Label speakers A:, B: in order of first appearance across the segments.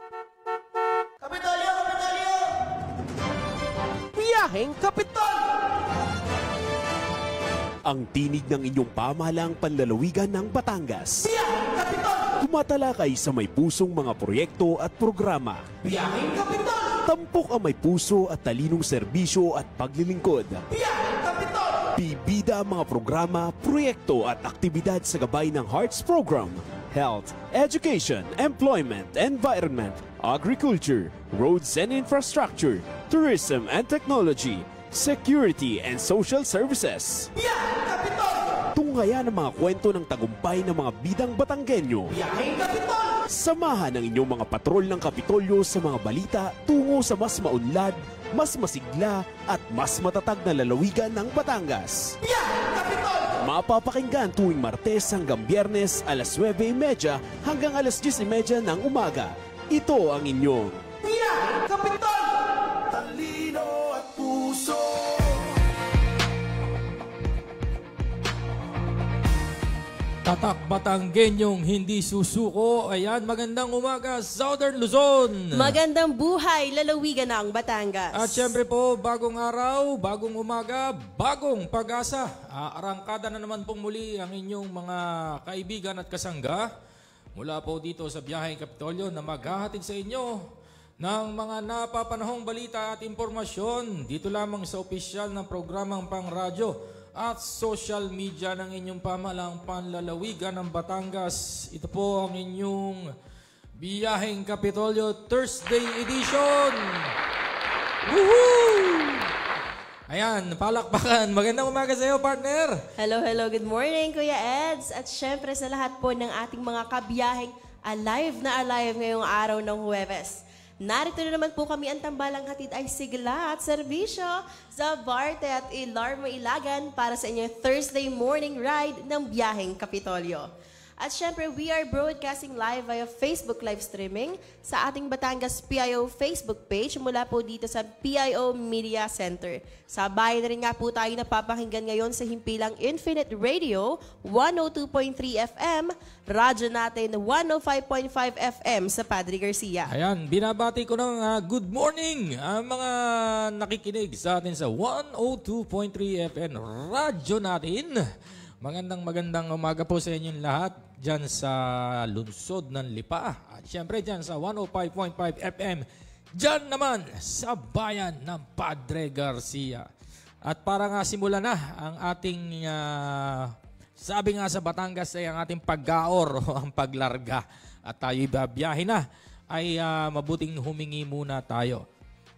A: Kapitolyo! Kapitolyo! Biyaheng Kapitol!
B: Ang tinig ng inyong pamahalaang panlalawigan ng Batangas.
A: Biyaheng Kapitol!
B: Tumatalakay sa may pusong mga proyekto at programa.
A: Biyaheng Kapitol!
B: Tampok ang may puso at talinong serbisyo at paglilingkod.
A: Biyaheng Kapitol!
B: Bibida ang mga programa, proyekto at aktibidad sa gabay ng Hearts Program. Health, Education, Employment, Environment, Agriculture, Roads and Infrastructure, Tourism and Technology, Security and Social Services.
A: Biyaheng Kapitol!
B: Tunghayan ang mga kwento ng tagumpay ng mga bidang Batanggenyo.
A: Biyaheng Kapitol!
B: Samahan ang inyong mga patrol ng Kapitolyo sa mga balita tungo sa mas maunlad, mas masigla at mas matatag na lalawigan ng Batangas.
A: Biyaheng Kapitol!
B: Mapapakinggan tuwing Martes hanggang Biyernes alas 9:30 hanggang alas 10:30 ng umaga. Ito ang inyong
A: Biyaheng Kapitol! Talino at puso!
C: Tatak Batanggenyong hindi susuko. Ayan, magandang umaga, Southern Luzon.
D: Magandang buhay, lalawigan ng Batangas.
C: At syempre po, bagong araw, bagong umaga, bagong pag-asa. Arangkada na naman pong muli ang inyong mga kaibigan at kasangga mula po dito sa Biyaheng Kapitolyo na maghahatid sa inyo ng mga napapanahong balita at impormasyon dito lamang sa opisyal ng programang pangradyo at social media ng inyong pamahalaang panlalawigan ng Batangas. Ito po ang inyong Biyaheng Kapitolyo Thursday Edition. Woohoo! Ayan, palakpakan. Magandang umaga sa iyo, partner.
D: Hello, good morning, Kuya Eds. At syempre sa lahat po ng ating mga kabiyaheng alive na alive ngayong araw ng Huwebes. Narito na naman po kami ang tambalang hatid ay sigla at serbisyo sa Barte at Ilarmo Ilagan para sa inyong Thursday morning ride ng Biyaheng Kapitolyo. At syempre, we are broadcasting live via Facebook live streaming sa ating Batangas PIO Facebook page mula po dito sa PIO Media Center. Sabay na rin nga po tayo napapakinggan ngayon sa himpilang Infinite Radio 102.3 FM, radyo natin 105.5 FM sa Padre Garcia.
C: Ayan, binabati ko ng good morning ang mga nakikinig sa atin sa 102.3 FM, radyo natin. Magandang umaga po sa inyong lahat dyan sa lungsod ng Lipa. At syempre dyan sa 105.5 FM, dyan naman sa bayan ng Padre Garcia. At para nga simula na ang ating, sabi nga sa Batangas ay ang ating paggaor o ang paglarga. At tayo babiyahe na ay mabuting humingi muna tayo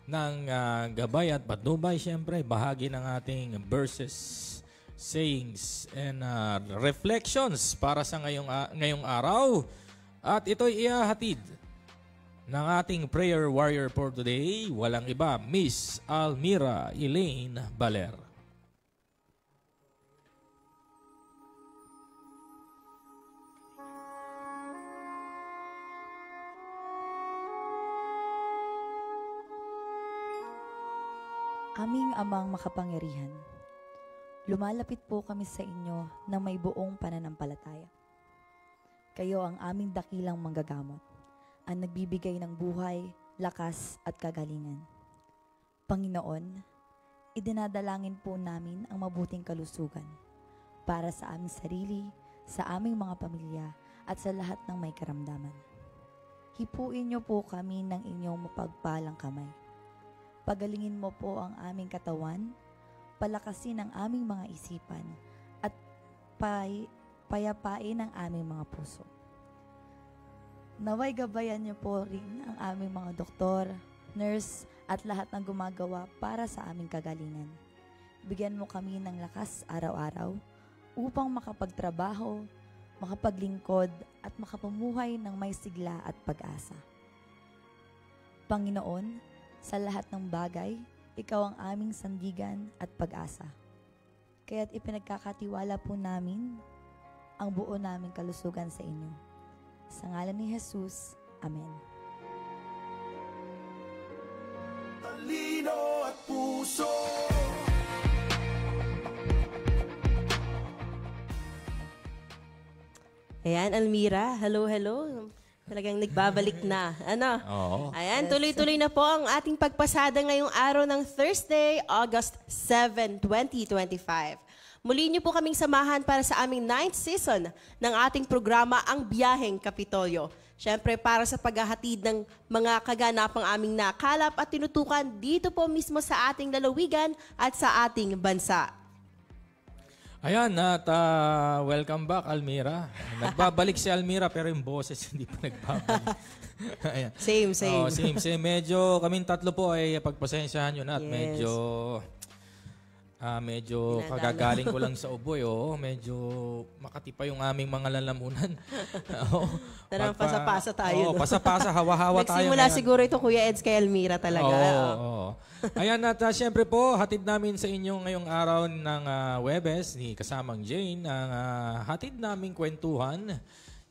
C: ng gabay at patnubay. Syempre bahagi ng ating verses, sayings and reflections para sa ngayong araw. At ito'y ihahatid ng ating prayer warrior for today. Walang iba, Miss Almira Elaine Baler.
E: Aming Amang makapangyarihan, lumalapit po kami sa inyo na may buong pananampalataya. Kayo ang aming dakilang manggagamot, ang nagbibigay ng buhay, lakas at kagalingan. Panginoon, idinadalangin po namin ang mabuting kalusugan para sa aming sarili, sa aming mga pamilya at sa lahat ng may karamdaman. Hipuin niyo po kami ng inyong mapagpalang kamay. Pagalingin mo po ang aming katawan, palakasin ang aming mga isipan at payapain ang aming mga puso. Naway gabayan niyo po rin ang aming mga doktor, nurse at lahat ng gumagawa para sa aming kagalingan. Bigyan mo kami ng lakas araw-araw upang makapagtrabaho, makapaglingkod at makapamuhay ng may sigla at pag-asa. Panginoon, sa lahat ng bagay, ikaw ang aming sandigan at pag-asa. Kaya't ipinagkakatiwala po namin ang buo naming kalusugan sa inyo. Sa ngalan ni Jesus, Amen.
A: Talino at puso!
D: Ayan, Almira. Hello. Talagang nagbabalik na. Ano?
C: Oo.
D: Ayan, tuloy-tuloy na po ang ating pagpasada ngayong araw ng Thursday, August 7, 2025. Muli niyo po kaming samahan para sa aming 9th season ng ating programa Ang Biyaheng Kapitolyo. Siyempre para sa paghahatid ng mga kaganapang aming nakalap at tinutukan dito po mismo sa ating lalawigan at sa ating bansa.
C: Ayan, at welcome back, Almira. Nagbabalik si Almira pero yung boses hindi pa nagbabalik. Ayan.
D: Same.
C: Oh, same. Medyo kaming tatlo po ay pagpasensyahan nyo na at
D: Yes.
C: medyo kagagaling ko lang sa uboy. Medyo makati pa yung aming mga lalamunan.
D: Tarang pasa-pasa tayo.
C: Oo, pasa-pasa, hawa-hawa tayo.
D: Nagsimula
C: ngayon.
D: siguro ito, Kuya Eds, kay Almira talaga.
C: Oo. Ayan, at syempre po, hatid namin sa inyo ngayong araw ng Webes ni kasamang Jane ang hatid naming kwentuhan.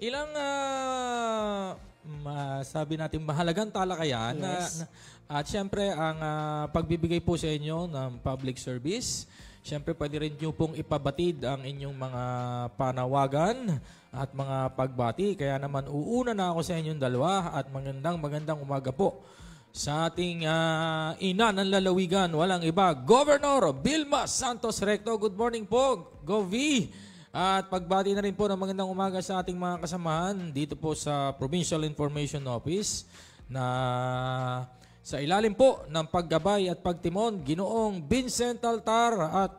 C: Ilang sabi natin mahalagang talakayan.
D: Yes.
C: At syempre, ang pagbibigay po sa inyo ng public service, syempre pwede rin nyo pong ipabatid ang inyong mga panawagan at mga pagbati. Kaya naman uuna na ako sa inyong dalawa at magandang umaga po sa ating ina ng lalawigan, walang iba, Governor Vilma Santos Recto. Good morning po, Gov. At pagbati na rin po ng magandang umaga sa ating mga kasamahan dito po sa Provincial Information Office na sa ilalim po ng paggabay at pagtimon, Ginoong Vincent Altar at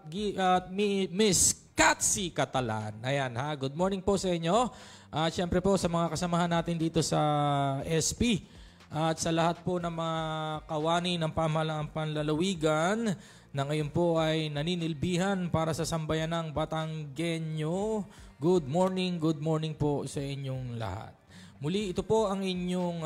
C: Miss Katsi Catalan. Ayan ha, good morning po sa inyo. At syempre po sa mga kasamahan natin dito sa SP at sa lahat po ng mga kawani ng pamahalaang panlalawigan na ngayon po ay naninilbihan para sa sambayanang Batanggenyo. Good morning po sa inyong lahat. Muli ito po ang inyong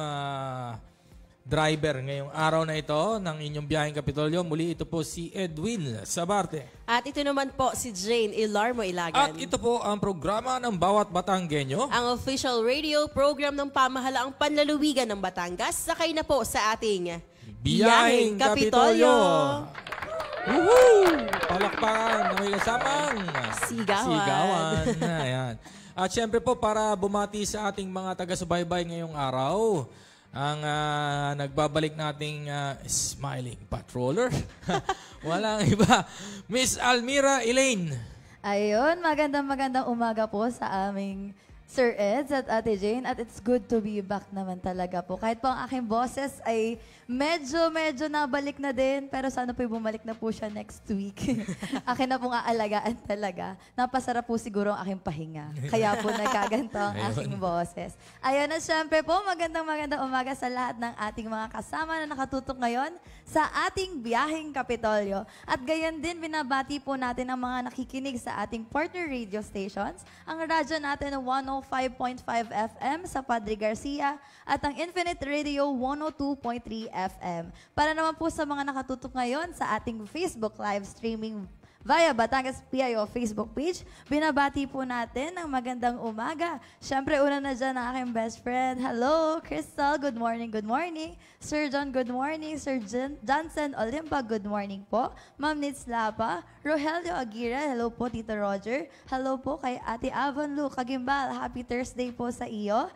C: driver ngayong araw na ito ng inyong biyaheng Kapitolyo. Muli ito po si Edwin Sabarte.
D: At ito naman po si Jane Ilarmo Ilagan.
C: At ito po ang programa ng bawat Batanggenyo.
D: Ang official radio program ng pamahalaang panlalawigan ng Batangas. Sakay na po sa ating
C: Biyaheng Kapitolyo. Woohoo! Palakpakan na may kasamang sigawan. Ayan. At syempre po para bumati sa ating mga taga-subaybay ngayong araw, ang nagbabalik nating smiling patroller. Walang iba. Miss Almira Elaine.
E: Ayun, magandang umaga po sa aming Sir Eds at Ate Jane. At it's good to be back naman talaga po. Kahit po ang aking boses ay medyo nabalik na din. Pero sana po bumalik na po siya next week. Akin na pong aalagaan talaga. Napasarap po siguro ang aking pahinga. Kaya po nagkaganto ang aking boses. Ayun, at syempre po, magandang umaga sa lahat ng ating mga kasama na nakatutok ngayon sa ating biyaheng Kapitolyo. At gayon din, binabati po natin ang mga nakikinig sa ating partner radio stations. Ang radyo natin 105.5 FM sa Padre Garcia at ang Infinite Radio 102.3 FM. Para naman po sa mga nakatutok ngayon sa ating Facebook live streaming via Batangas PIO Facebook page, binabati po natin ng magandang umaga. Siyempre, una na dyan ang aking best friend. Hello, Crystal. Good morning. Sir John, good morning. Sir Johnson Olimpa, good morning po. Ma'am Nitz Lapa. Rogelio Aguirre, hello po, Tito Roger. Hello po kay Ate Avon Lu Kagimbal. Happy Thursday po sa iyo.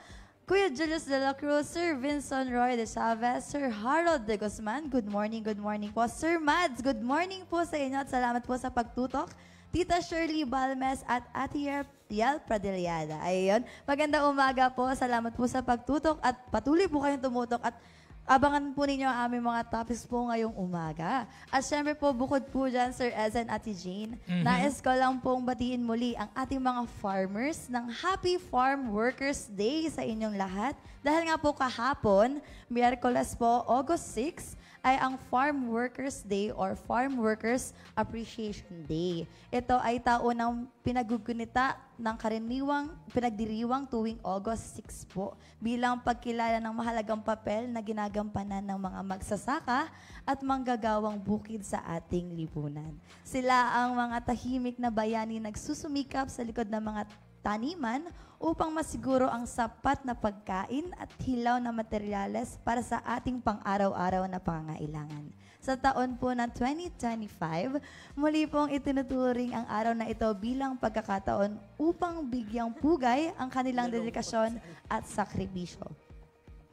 E: Kuya Julius de la Cruz, Sir Vincent Roy de Chavez, Sir Harold de Guzman, good morning po. Sir Mads, good morning po sa inyo at salamat po sa pagtutok. Tita Shirley Balmes at Ate Yel Pradillada. Ayun, magandang umaga po, salamat po sa pagtutok at patuloy po kayong tumutok at abangan po ninyo ang aming mga topics po ngayong umaga. At syempre po, bukod po dyan, Sir Ezen at Jean, nais ko lang pong batiin muli ang ating mga farmers ng Happy Farm Workers Day sa inyong lahat. Dahil nga po kahapon, Miyerkules po, August 6, ay ang Farm Workers Day or Farm Workers Appreciation Day. Ito ay taon ng pinagugunita ng pinagdiriwang tuwing August 6 po bilang pagkilala ng mahalagang papel na ginagampanan ng mga magsasaka at manggagawang bukid sa ating lipunan. Sila ang mga tahimik na bayani nagsusumikap sa likod ng mga taniman upang masiguro ang sapat na pagkain at hilaw na materyales para sa ating pang-araw-araw na pangangailangan. Sa taon po ng 2025, muli pong itinuturing ang araw na ito bilang pagkakataon upang bigyang pugay ang kanilang dedikasyon at sakripisyo.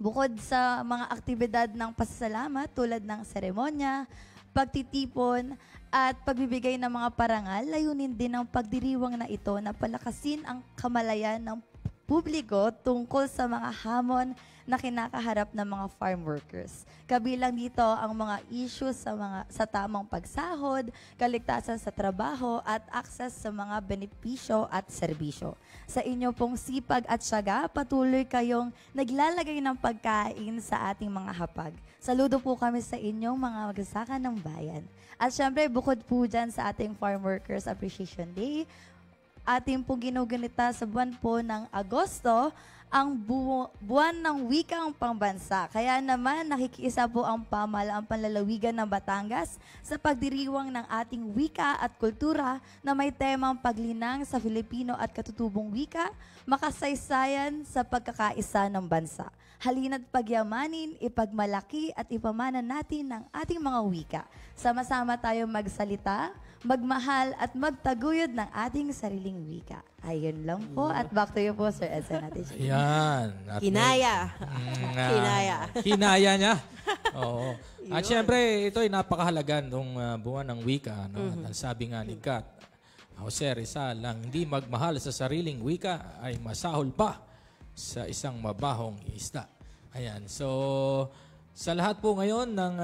E: Bukod sa mga aktibidad ng pasasalamat tulad ng seremonya, pagtitipon, at pagbibigay ng mga parangal, layunin din ng pagdiriwang na ito na palakasin ang kamalayan ng publiko tungkol sa mga hamon na kinakaharap ng mga farm workers. Kabilang dito ang mga issues sa tamang pagsahod, kaligtasan sa trabaho at access sa mga benepisyo at serbisyo. Sa inyo pong sipag at tiyaga, patuloy kayong naglalagay ng pagkain sa ating mga hapag. Saludo po kami sa inyong mga magsasaka ng bayan. At syempre, bukod po dyan sa ating Farm Workers Appreciation Day, ating pong ginugunita sa buwan po ng Agosto, ang buwan ng wikang pambansa. Kaya naman nakikiisa po ang pamahalaang panlalawigan ng Batangas sa pagdiriwang ng ating wika at kultura na may temang paglinang sa Filipino at katutubong wika, makasaysayan sa pagkakaisa ng bansa. Halina't pagyamanin, ipagmalaki at ipamana natin ang ating mga wika. Sama-sama tayong magsalita, magmahal at magtaguyod ng ating sariling wika. Ayun lang po at back to you po, Sir Edson natin.
C: Yan.
D: Kinaya. Kinaya.
C: Kinaya niya. Oo. At syempre, ito ay napakahalaga nung buwan ng wika. No? At sabi nga ni Kat, Jose Rizal, ang hindi magmahal sa sariling wika ay masahol pa sa isang mabahong isda. Ayan. So, sa lahat po ngayon ng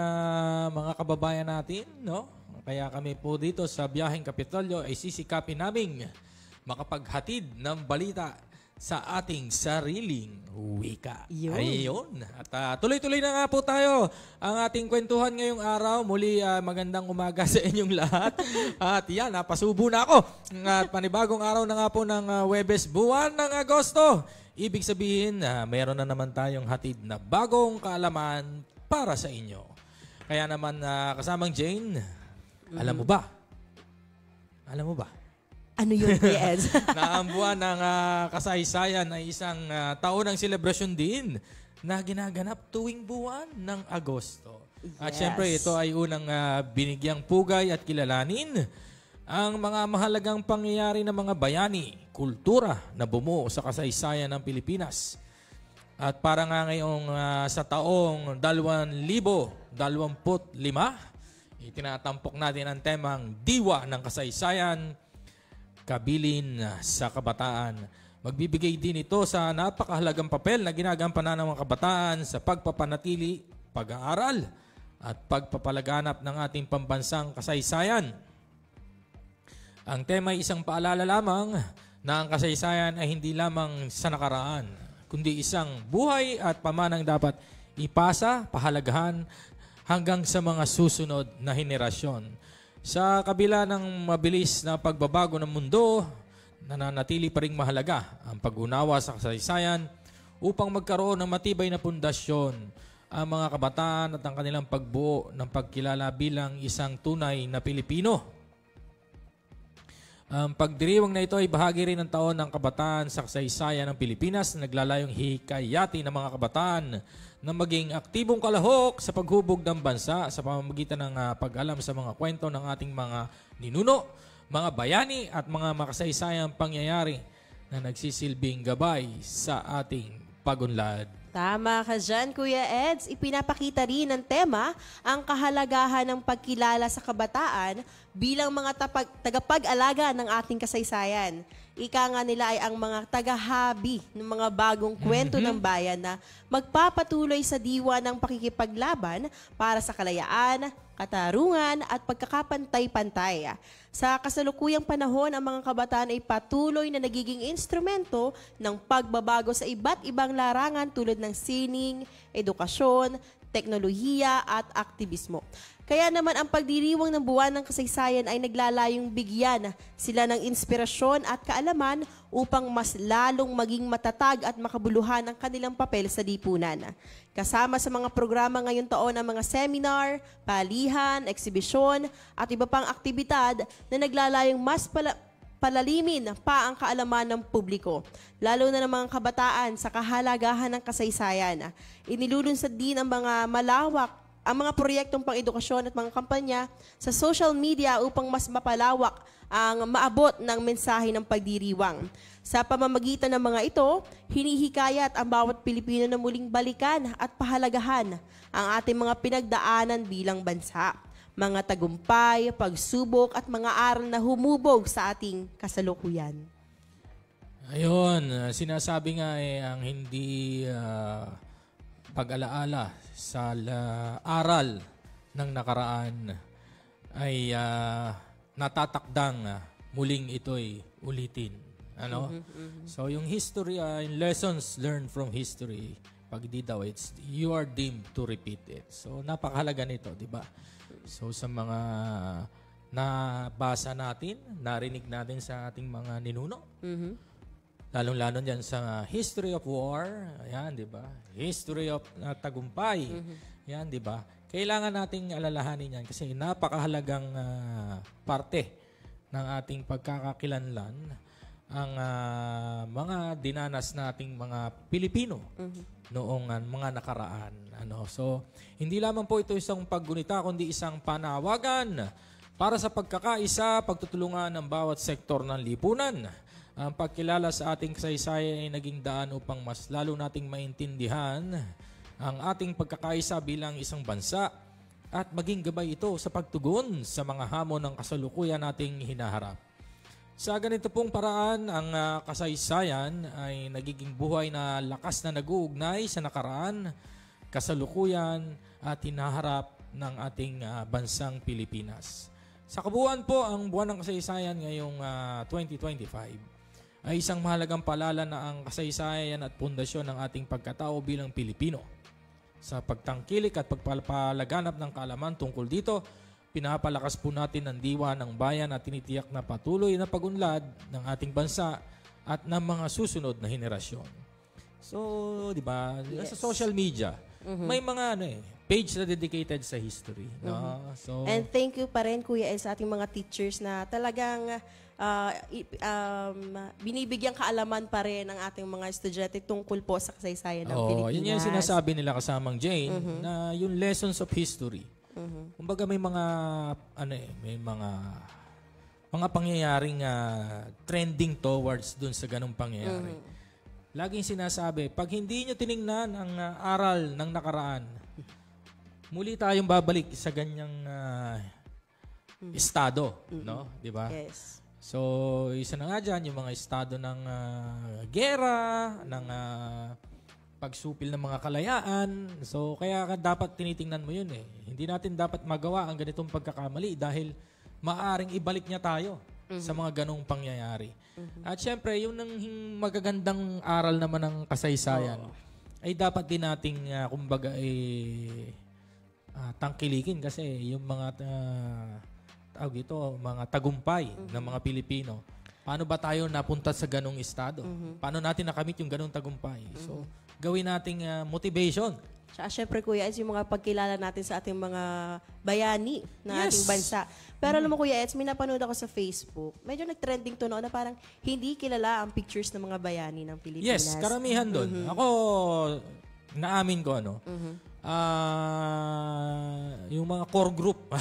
C: mga kababayan natin, no? Kaya kami po dito sa Biyaheng Kapitolyo ay sisikapin naming makapaghatid ng balita sa ating sariling wika. Ayun. At tuloy-tuloy na nga po tayo ang ating kwentuhan ngayong araw. Muli magandang umaga sa inyong lahat. At yan, napasubo na ako. At panibagong araw na nga po ng Huwebes, buwan ng Agosto. Ibig sabihin, mayroon na naman tayong hatid na bagong kaalaman para sa inyo. Kaya naman kasamang Jane, alam mo ba? Alam mo ba?
D: Ano yun, Kuya Eds?
C: Na ang buwan ng kasaysayan ay isang taon ng selebrasyon din na ginaganap tuwing buwan ng Agosto. At syempre ito ay unang binigyang pugay at kilalanin ang mga mahalagang pangyayari ng mga bayani, kultura na bumuo sa kasaysayan ng Pilipinas. At para nga ngayong sa taong 2025, itinatampok natin ang temang Diwa ng Kasaysayan, Kabilin sa Kabataan. Magbibigay din ito sa napakahalagang papel na ginagampanan ng mga kabataan sa pagpapanatili, pag-aaral at pagpapalaganap ng ating pambansang kasaysayan. Ang tema ay isang paalala lamang na ang kasaysayan ay hindi lamang sa nakaraan, kundi isang buhay at pamanang dapat ipasa, pahalagahan hanggang sa mga susunod na henerasyon. Sa kabila ng mabilis na pagbabago ng mundo, nananatili pa ring mahalaga ang pag-unawa sa kasaysayan upang magkaroon ng matibay na pundasyon ang mga kabataan at ang kanilang pagbuo ng pagkilala bilang isang tunay na Pilipino. Ang pagdiriwang na ito ay bahagi rin ng taon ng kabataan sa kasaysayan ng Pilipinas na naglalayong hikayati ng mga kabataan na maging aktibong kalahok sa paghubog ng bansa sa pamamagitan ng pag-alam sa mga kwento ng ating mga ninuno, mga bayani at mga makasaysayang pangyayari na nagsisilbing gabay sa ating pagunlad.
D: Tama ka dyan, Kuya Eds. Ipinapakita rin ng tema ang kahalagahan ng pagkilala sa kabataan bilang mga tagapag-alaga ng ating kasaysayan. Ika nga nila ay ang mga tagahabi ng mga bagong kwento ng bayan na magpapatuloy sa diwa ng pakikipaglaban para sa kalayaan, katarungan at pagkakapantay-pantay. Sa kasalukuyang panahon, ang mga kabataan ay patuloy na nagiging instrumento ng pagbabago sa iba't ibang larangan tulad ng sining, edukasyon, teknolohiya at aktivismo. Kaya naman ang pagdiriwang ng buwan ng kasaysayan ay naglalayong bigyan sila ng inspirasyon at kaalaman upang mas lalong maging matatag at makabuluhan ang kanilang papel sa lipunan. Kasama sa mga programa ngayong taon ang mga seminar, palihan, eksibisyon at iba pang aktibidad na naglalayong mas palalimin pa ang kaalaman ng publiko, lalo na ng mga kabataan sa kahalagahan ng kasaysayan. Inilulunsad din ang mga proyektong pang-edukasyon at mga kampanya sa social media upang mas mapalawak ang maabot ng mensahe ng pagdiriwang. Sa pamamagitan ng mga ito, hinihikayat ang bawat Pilipino na muling balikan at pahalagahan ang ating mga pinagdaanan bilang bansa, mga tagumpay, pagsubok at mga aral na humubog sa ating kasalukuyan.
C: Ayun, sinasabi nga ang hindi pag-alaala sa aral ng nakaraan ay natatakdang muling ito'y ulitin. Ano? So yung history, yung lessons learned from history, pag di daw, you are deemed to repeat it. So napakahalaga nito, di ba? So sa mga nabasa natin, narinig natin sa ating mga ninuno, lalong-lalo dyan sa history of war, ayan, di ba? History of tagumpay, ayan, di ba? Kailangan nating alalahanin yan kasi napakahalagang parte ng ating pagkakakilanlan ang mga dinanas nating mga Pilipino noong mga nakaraan. So, hindi lamang po ito isang paggunita kundi isang panawagan para sa pagkakaisa, pagtutulungan ng bawat sektor ng lipunan. Ang pagkilala sa ating kasaysayan ay naging daan upang mas lalo nating maintindihan ang ating pagkakaisa bilang isang bansa at maging gabay ito sa pagtugon sa mga hamon ng kasalukuyan nating hinaharap. Sa ganito pong paraan, ang kasaysayan ay nagiging buhay na lakas na nag-uugnay sa nakaraan, kasalukuyan at hinaharap ng ating bansang Pilipinas. Sa kabuuan po, ang buwan ng kasaysayan ngayong 2025 ay isang mahalagang paalala na ang kasaysayan at pundasyon ng ating pagkatao bilang Pilipino. Sa pagtangkilik at pagpapalaganap ng kaalaman tungkol dito, pinapalakas po natin ang diwa ng bayan at tinitiyak na patuloy na pag-unlad ng ating bansa at ng mga susunod na henerasyon. So, di ba, sa social media, may mga page na dedicated sa history. No? So,
D: And thank you pa rin, Kuya El, sa ating mga teachers na talagang binibigyang kaalaman pa rin ng ating mga estudyante tungkol po sa kasaysayan ng Pilipinas.
C: Yun yung sinasabi nila kasamang Jane, na yung lessons of history. Kumbaga may mga mga pangyayaring trending towards dun sa ganung pangyayari. Laging sinasabi, pag hindi nyo tiningnan ang aral ng nakaraan, muli tayong babalik sa ganyang estado, no? 'Di ba?
D: Yes.
C: So, isa na nga dyan, yung mga estado ng gera, ng pagsupil ng mga kalayaan. So, kaya dapat tinitingnan mo yun eh. Hindi natin dapat magawa ang ganitong pagkakamali dahil maaring ibalik niya tayo sa mga ganong pangyayari. At syempre, yung magagandang aral naman ng kasaysayan ay dapat din nating, kumbaga, tangkilikin kasi yung mga mga tagumpay ng mga Pilipino. Paano ba tayo napunta sa ganong estado? Paano natin nakamit yung ganong tagumpay? So, gawin nating motivation.
D: Tsaka syempre, Kuya Eds, yung mga pagkilala natin sa ating mga bayani ng ating bansa. Pero alam mo, Kuya Eds, may napanood ako sa Facebook. Medyo nag-trending to noon na parang hindi kilala ang pictures ng mga bayani ng Pilipinas.
C: Yes, karamihan doon. Ako, naamin ko yung mga core group.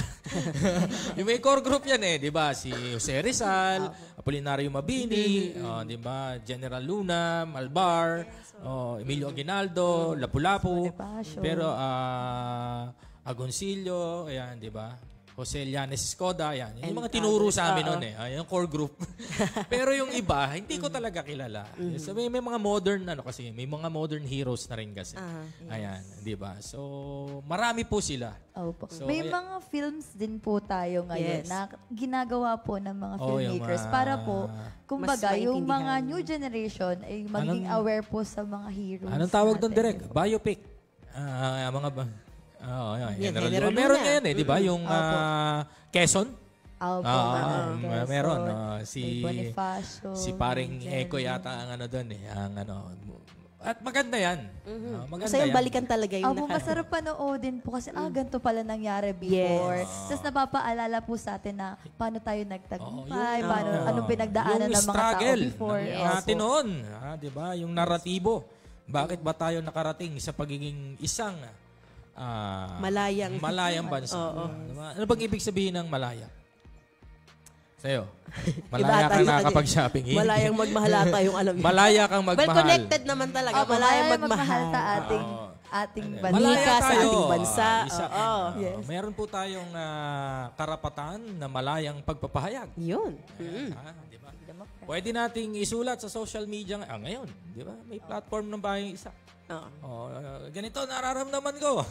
C: Yung may core group yan di ba? Si Jose Rizal, Apolinario Mabini, di ba? General Luna, Malbar, Emilio Aguinaldo, Lapu-Lapu, pero Agoncillo, ayan, di ba? Jose Llanes Escoda, yan. Yung mga tinuro sa amin noon yung core group. Pero yung iba, hindi ko talaga kilala. So, may mga modern, kasi, may mga modern heroes na rin kasi. Ayan, di ba? So, marami po sila.
E: Opo.
C: So,
E: may mga films din po tayo ngayon na ginagawa po ng mga filmmakers para po, kumbaga, yung mga new generation ay maging aware po sa mga heroes.
C: Anong tawag doon,
E: natin,
C: Direk? Biopic. General meron ngayon di ba? Yung Quezon? Meron. Si
E: Bonifacio.
C: Si paring Eko yata ang doon At maganda yan. Maganda
D: Kasi yung
C: yan.
D: balikan talaga yung
E: masarap panoodin po kasi ganito pala nangyari before. Tapos napapaalala po sa atin na paano tayo nagtagumpay, anong pinagdaanan ng mga tao before.
C: Natin noon. Di ba? Yung naratibo. Bakit ba tayo nakarating sa pagiging isang malayang bansa? Diba? Ano bang ibig sabihin ng malaya? Sa'yo. Malaya
D: Iba
C: kang
D: tayo
C: nakakapag-shopping.
D: Malayang magmahalata yung alam niyo.
C: Malaya kang
D: Well,
C: magmahal.
D: connected naman talaga.
E: Opo,
D: Malayang
E: malayang
D: magmahal.
E: ta ating bansa.
D: Malaya sa ating bansa. Oo.
E: Yes.
C: Mayroon po tayong karapatan na malayang pagpapahayag.
D: Yun.
C: Di ba? Pwede nating isulat sa social media ngayon. Di ba? May platform ng bayang isa.
D: Oo.
C: Ganito nararamdaman ko.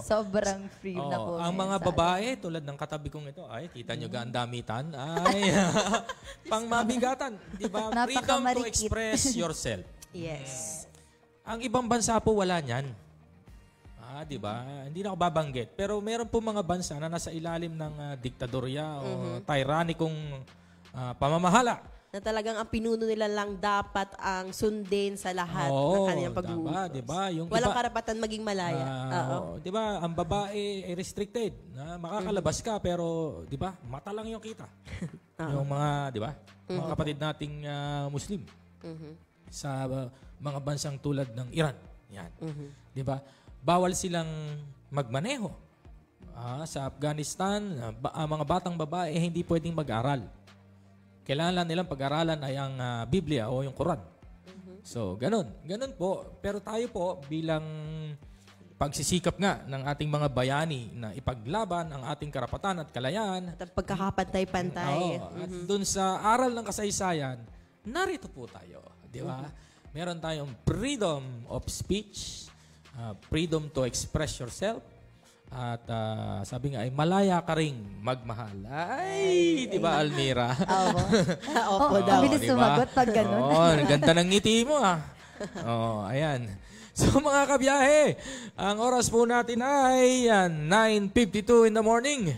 E: Sobrang free na po.
C: Ang mga babae, tulad ng katabi kong ito, ay, kita nyo ga ang damitan, ay, pang mabigatan. Di ba? Freedom to
E: Napakamarikit.
C: express yourself.
D: Yes.
C: Ang ibang bansa po wala niyan. Di ba? Hindi na ako babanggit. Pero meron po mga bansa na nasa ilalim ng diktadorya o tyrannicong pamamahala.
D: Na talagang ang pinuno nila lang dapat ang sundin sa lahat ng kanilang pag-uutos.
C: Diba? Yung
D: Walang
C: iba,
D: karapatan maging malaya.
C: di ba? Ang babae ay restricted. Makakalabas ka pero, di ba? Mata lang yung kita. Yung mga, di ba? Mga kapatid nating Muslim. Sa mga bansang tulad ng Iran. Yan. Di ba? Bawal silang magmaneho. Sa Afghanistan, mga batang babae hindi pwedeng mag-aral. Kailangan nilang pag-aralan ay ang Biblia o yung Quran. So, ganun. Ganun po. Pero tayo po, bilang pagsisikap nga ng ating mga bayani na ipaglaban ang ating karapatan at kalayaan.
D: At ang pagkakapantay-pantay.
C: At dun sa aral ng kasaysayan, narito po tayo. Di ba? Meron tayong freedom of speech, freedom to express yourself, at sabi nga ay malaya ka ring magmahal. Ay, di ba Almira?
D: Opo daw.
E: Mabilis
C: diba?
E: sumagot pag ganun.
C: Ang ganda ng ngiti mo ayan. So mga kabiyahe, ang oras po natin ay 9:52 in the morning.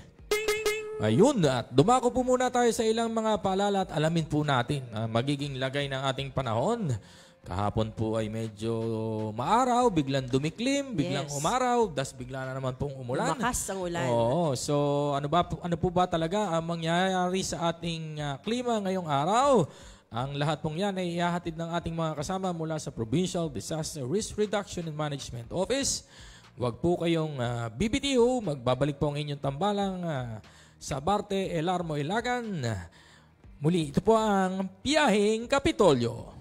C: Ayun, at dumako po muna tayo sa ilang mga paalala at alamin po natin ang magiging lagay ng ating panahon. Kahapon po ay medyo maaraw, biglang dumiklim, biglang umaraw, das bigla na naman pong umulan.
D: Lumakas ang ulan.
C: Oo, so ano po ba talaga ang mangyayari sa ating klima ngayong araw? Ang lahat pong yan ay ihahatid ng ating mga kasama mula sa Provincial Disaster Risk Reduction and Management Office. Huwag po kayong BBTO, magbabalik po ang inyong tambalang sa Barte, Elarmo, Ilagan. Muli, ito po ang Biyaheng Kapitolyo.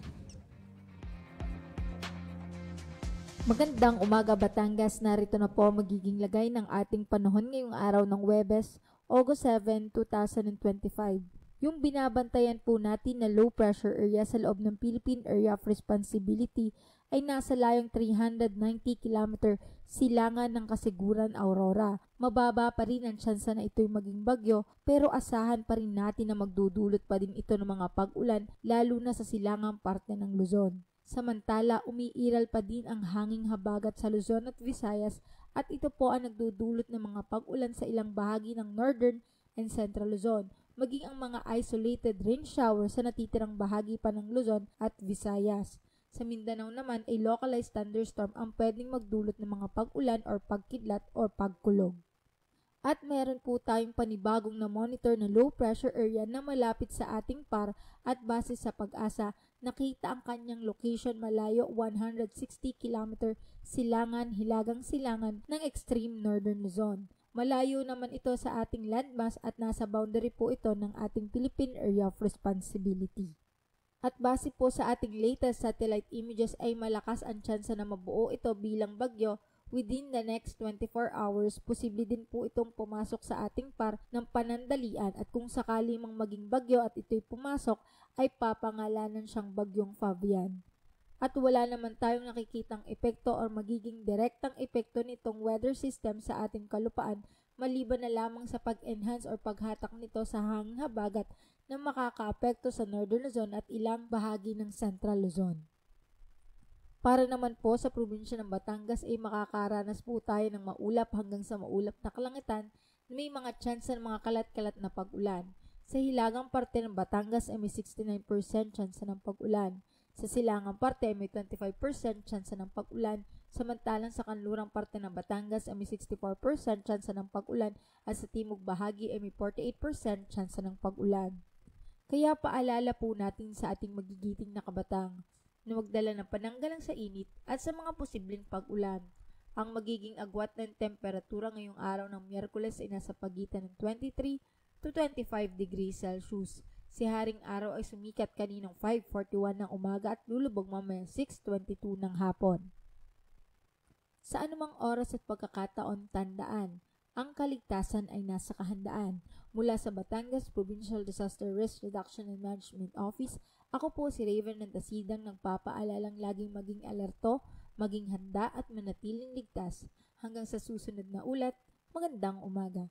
F: Magandang umaga Batangas, narito na po magiging lagay ng ating panahon ngayong araw ng Huwebes, August 7, 2025. Yung binabantayan po natin na low pressure area sa loob ng Philippine Area of Responsibility ay nasa layong 390 km silangan ng Kasiguran, Aurora. Mababa pa rin ang tsansa na ito'y maging bagyo pero asahan pa rin natin na magdudulot pa din ito ng mga pag-ulan lalo na sa silangang parte ng Luzon. Samantala, umiiral pa din ang hanging habagat sa Luzon at Visayas at ito po ang nagdudulot ng mga pag-ulan sa ilang bahagi ng Northern and Central Luzon, maging ang mga isolated rain showers sa natitirang bahagi pa ng Luzon at Visayas. Sa Mindanao naman ay localized thunderstorm ang pwedeng magdulot ng mga pag-ulan or pagkidlat or pagkulog. At meron po tayong panibagong na monitor na low pressure area na malapit sa ating par at base sa pag-asa, nakita ang kanyang location malayo 160 km silangan, hilagang silangan ng extreme northern Luzon. Malayo naman ito sa ating landmass at nasa boundary po ito ng ating Philippine Area of Responsibility. At base po sa ating latest satellite images ay malakas ang tsansa na mabuo ito bilang bagyo. Within the next 24 hours, posible din po itong pumasok sa ating par ng panandalian at kung sakali mang maging bagyo at ito'y pumasok, ay papangalanan siyang bagyong Fabian. At wala naman tayong nakikitang epekto or magiging direktang epekto nitong weather system sa ating kalupaan maliban na lamang sa pag-enhance or paghatak nito sa hanging habagat na makakaapekto sa Northern Luzon at ilang bahagi ng Central Luzon. Para naman po sa probinsya ng Batangas ay makakaranas po tayo ng maulap hanggang sa maulap na kalangitan na may mga tsansa ng mga kalat-kalat na pag-ulan. Sa hilagang parte ng Batangas ay may 69% tsansa ng pag-ulan. Sa silangang parte ay may 25% tsansa ng pag-ulan. Samantalang sa kanlurang parte ng Batangas ay may 64% tsansa ng pag-ulan at sa timog bahagi ay may 48% tsansa ng pag-ulan. Kaya paalala po natin sa ating magigiting na kabatang na magdala ng pananggalang sa init at sa mga posibleng pag-ulan. Ang magiging agwat ng temperatura ngayong araw ng Miyerkules ay nasa pagitan ng 23 to 25 degrees Celsius. Si Haring Araw ay sumikat kaninang 5:41 ng umaga at lulubog mamaya 6:22 ng hapon. Sa anumang oras at pagkakataon, tandaan, ang kaligtasan ay nasa kahandaan. Mula sa Batangas Provincial Disaster Risk Reduction and Management Office, ako po si Raven ng Tasidang nagpapaalalang laging maging alerto, maging handa at manatiling ligtas. Hanggang sa susunod na ulat, magandang umaga.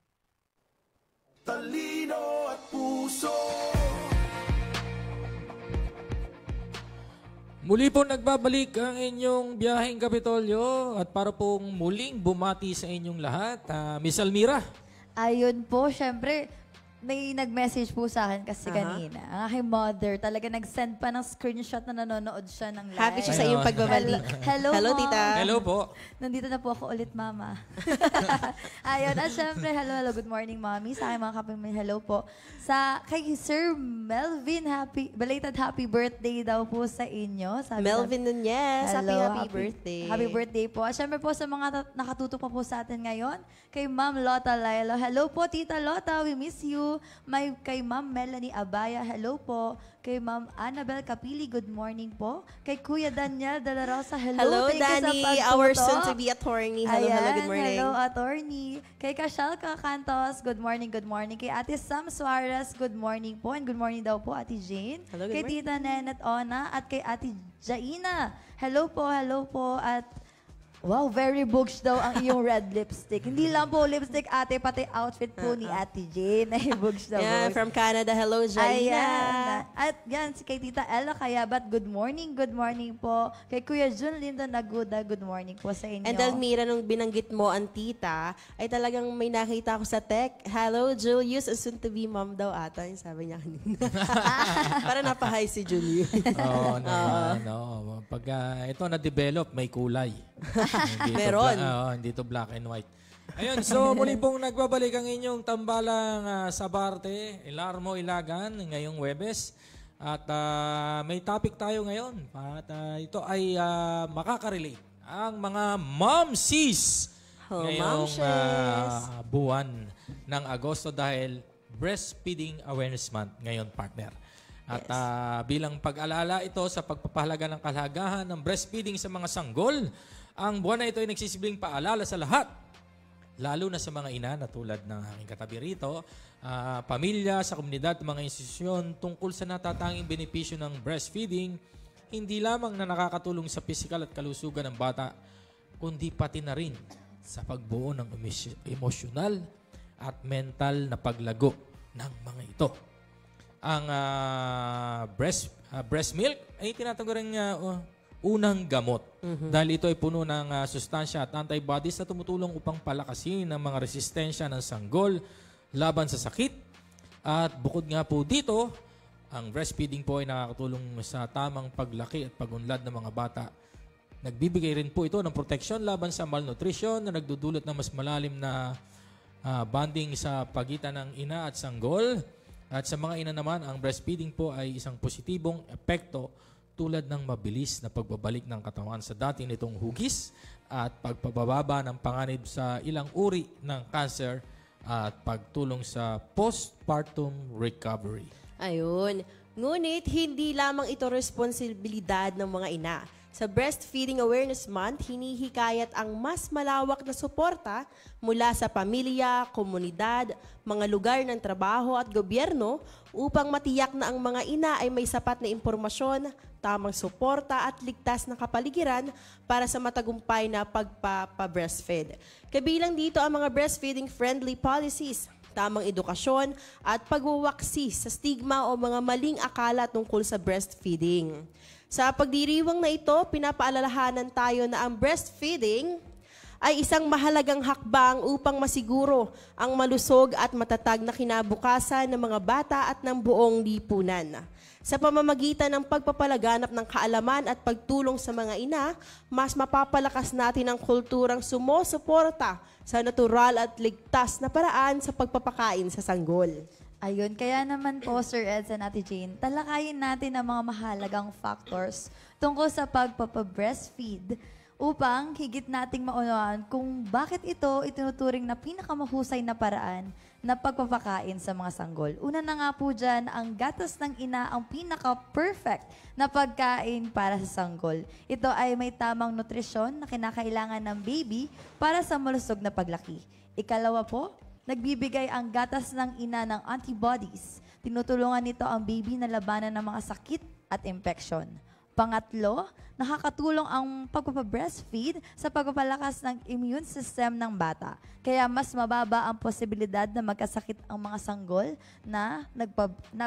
A: Talino at puso.
C: Muli po nagbabalik ang inyong biyaheng Kapitolyo at para pong muling bumati sa inyong lahat, Miss Almira.
E: Ayun po, syempre, may nag-message po sa akin kasi kanina. Ang aking mother talaga nag-send pa ng screenshot na nanonood siya ng live.
D: Happy siya sa iyong pagbabalik.
E: Hello,
D: Hello,
E: Mom.
D: tita.
C: Hello po.
E: Nandito na po ako ulit, Mama. Ayun, at syempre, hello, good morning, Mommy. Sa aking mga kapamilya, hello po. Kay Sir Melvin, belated happy birthday daw po sa inyo. Sabi
D: Melvin Nunez,
E: Hello,
D: happy birthday.
E: Happy birthday po. At syempre po sa mga nakatuto pa po sa atin ngayon, kay Ma'am Lota Lailo. Hello po, Tita Lota, we miss you. Kay Ma'am Melanie Abaya, hello po. Kay Ma'am Annabel Capili, good morning po. Kay Kuya Daniel De La Rosa, hello.
D: Hello,
E: Thank you sa
D: Danny,
E: pagtuto.
D: our soon-to-be attorney. Hello,
E: Ayan,
D: hello, good morning.
E: hello, attorney. Kay Kashalka Cantos, good morning, good morning. Kay Ate Sam Suarez, good morning po. And good morning daw po, Ate Jane.
D: Hello, good
E: Kay
D: morning.
E: Tita Nenet Ona at kay Ate Jaina. Hello po. At wow, very books daw ang iyong red lipstick. Hindi lang po lipstick, ate, pati outfit po ni Ate Jane. Ay, books daw.
D: Yeah,
E: books.
D: from Canada. Hello, Jaina.
E: Ayan. At yan, si kay Tita Ella Kayabat, good morning po. Kay Kuya Jun Lindo Naguda, good morning po sa inyo.
D: And Almira, nung binanggit mo ang tita, ay talagang may nakita ako sa tech. Hello, Julius, a soon-to-be mom daw ata. Yung sabi niya kanina. Para napahay si Julius.
C: Oo, naman. Pag ito na-develop, may kulay. Hindi
D: Meron.
C: Hindi to black and white. Ayun, so muli pong nagbabalik ang inyong tambalang sa Barte, Ilarmo, Ilagan, ngayong Webes. At may topic tayo ngayon. At ito ay makakarelate ang mga momsies ngayong buwan ng Agosto dahil Breastfeeding Awareness Month ngayon, partner. At bilang pag-alala ito sa pagpapahalaga ng kalagahan ng breastfeeding sa mga sanggol, ang buwan na ito ay nagsisibling paalala sa lahat, lalo na sa mga ina na tulad ng aking katabi rito, pamilya, sa komunidad, mga institusyon tungkol sa natatanging benepisyo ng breastfeeding, hindi lamang na nakakatulong sa pisikal at kalusugan ng bata, kundi pati na rin sa pagbuo ng emosyonal at mental na paglago ng mga ito. Ang breast milk ay tinatawag rin unang gamot. Dahil ito ay puno ng sustansya at antibodies na tumutulong upang palakasin ang mga resistensya ng sanggol laban sa sakit. At bukod nga po dito, ang breastfeeding po ay nakakatulong sa tamang paglaki at pagunlad ng mga bata. Nagbibigay rin po ito ng proteksyon laban sa malnutrition na nagdudulot ng mas malalim na bonding sa pagitan ng ina at sanggol. At sa mga ina naman, ang breastfeeding po ay isang positibong epekto tulad ng mabilis na pagbabalik ng katawan sa dati nitong hugis at pagpababa ng panganib sa ilang uri ng cancer at pagtulong sa postpartum recovery.
D: Ayun. Ngunit, hindi lamang ito responsibilidad ng mga ina. Sa Breastfeeding Awareness Month, hinihikayat ang mas malawak na suporta mula sa pamilya, komunidad, mga lugar ng trabaho at gobyerno upang matiyak na ang mga ina ay may sapat na impormasyon, tamang suporta at ligtas na kapaligiran para sa matagumpay na pagpapa-breastfeed. Kabilang dito ang mga breastfeeding-friendly policies, tamang edukasyon at pagwawaksi sa stigma o mga maling akala tungkol sa breastfeeding. Sa pagdiriwang na ito, pinapaalalahanan tayo na ang breastfeeding ay isang mahalagang hakbang upang masiguro ang malusog at matatag na kinabukasan ng mga bata at ng buong lipunan. Sa pamamagitan ng pagpapalaganap ng kaalaman at pagtulong sa mga ina, mas mapapalakas natin ang kulturang sumusuporta sa natural at ligtas na paraan sa pagpapakain sa sanggol.
E: Ayun, kaya naman po, Sir Eds and Ate Jane, talakayin natin ang mga mahalagang factors tungkol sa pagpapa-breastfeed upang higit nating maunawaan kung bakit ito itinuturing na pinakamahusay na paraan na pagpapakain sa mga sanggol. Una na nga po dyan, ang gatas ng ina ang pinaka-perfect na pagkain para sa sanggol. Ito ay may tamang nutrisyon na kinakailangan ng baby para sa malusog na paglaki. Ikalawa po, nagbibigay ang gatas ng ina ng antibodies. Tinutulungan nito ang baby na labanan ng mga sakit at infeksyon. Pangatlo, nakakatulong ang pagpapabreastfeed sa pagpapalakas ng immune system ng bata. Kaya mas mababa ang posibilidad na magkasakit ang mga sanggol na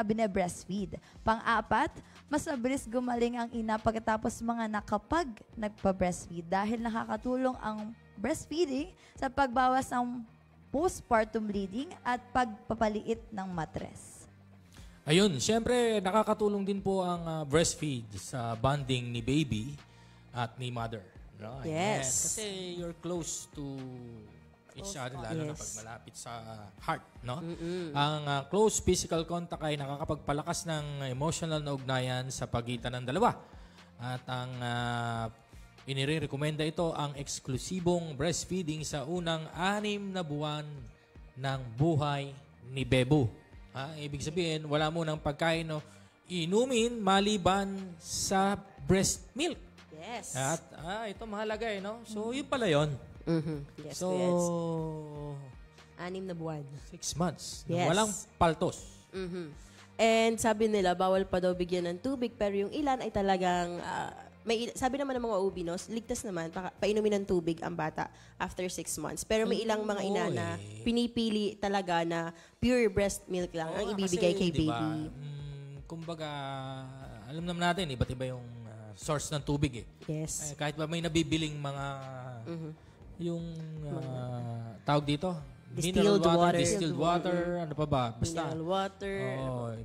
E: binebreastfeed. Pang-apat, mas mabilis gumaling ang ina pagkatapos mga kapag nagpa-breastfeed dahil nakakatulong ang breastfeeding sa pagbawas ng postpartum bleeding at pagpapaliit ng matres.
C: Ayun, syempre nakakatulong din po ang breastfeed sa bonding ni baby at ni mother. No?
D: Yes.
C: Kasi you're close to each other, lalo na pag malapit sa heart. No? Ang close physical contact ay nakakapagpalakas ng emotional na ugnayan sa pagitan ng dalawa. At ang inirekomenda ito ang eksklusibong breastfeeding sa unang 6 na buwan ng buhay ni Bebo. Ibig sabihin, wala mo ng pagkain o inumin maliban sa breast milk.
D: Yes.
C: At ito mahalaga no? So, yun pala yun.
D: Yes,
C: So,
D: yes. 6 na buwan.
C: 6 months.
D: Yes.
C: Walang paltos.
D: And sabi nila, bawal pa daw bigyan ng tubig, pero yung ilan ay talagang, sabi naman ng mga OB, no, ligtas naman, painumin ng tubig ang bata after 6 months. Pero may ilang mga ina na pinipili talaga na pure breast milk lang ang ibibigay kay
C: diba,
D: baby.
C: Kumbaga, alam naman natin, iba't iba yung source ng tubig eh.
D: Yes.
C: Kahit ba may nabibiling mga, yung tawag dito,
D: Distilled water.
C: Distilled water, ano pa ba? Basta.
D: Mineral water.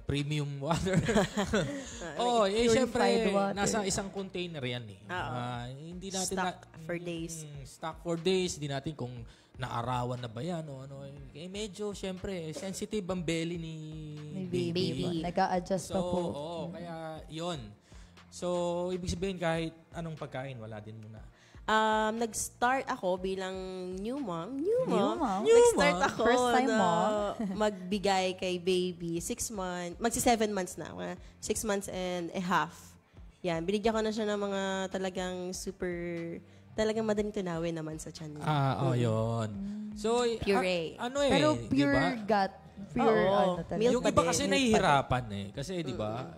C: Premium water. Siyempre, nasa isang container yan eh. Hindi natin
D: Stock for days.
C: Stock for days. Hindi natin kung naarawan na ba yan o ano. Medyo, siyempre, sensitive ang belly ni baby.
E: Nag-a-adjust pa po.
C: Kaya yon. So, ibig sabihin kahit anong pagkain, wala din muna.
D: Nag-start ako bilang new mom.
E: Nag-start
D: ako
E: First time
D: na
E: mom.
D: magbigay kay baby 6 months, magsi 7 months na, 6 months and a half. Yan, binigyan ko na siya ng mga talagang talagang madaling tunawin naman sa tiyan niya.
C: Yun. So,
D: Puree.
E: Pero pure
C: diba?
E: gut. Pure talaga.
D: Milk
C: Yung
D: pa
C: iba
D: din,
C: kasi
D: milk
C: nahihirapan eh. Kasi, di ba,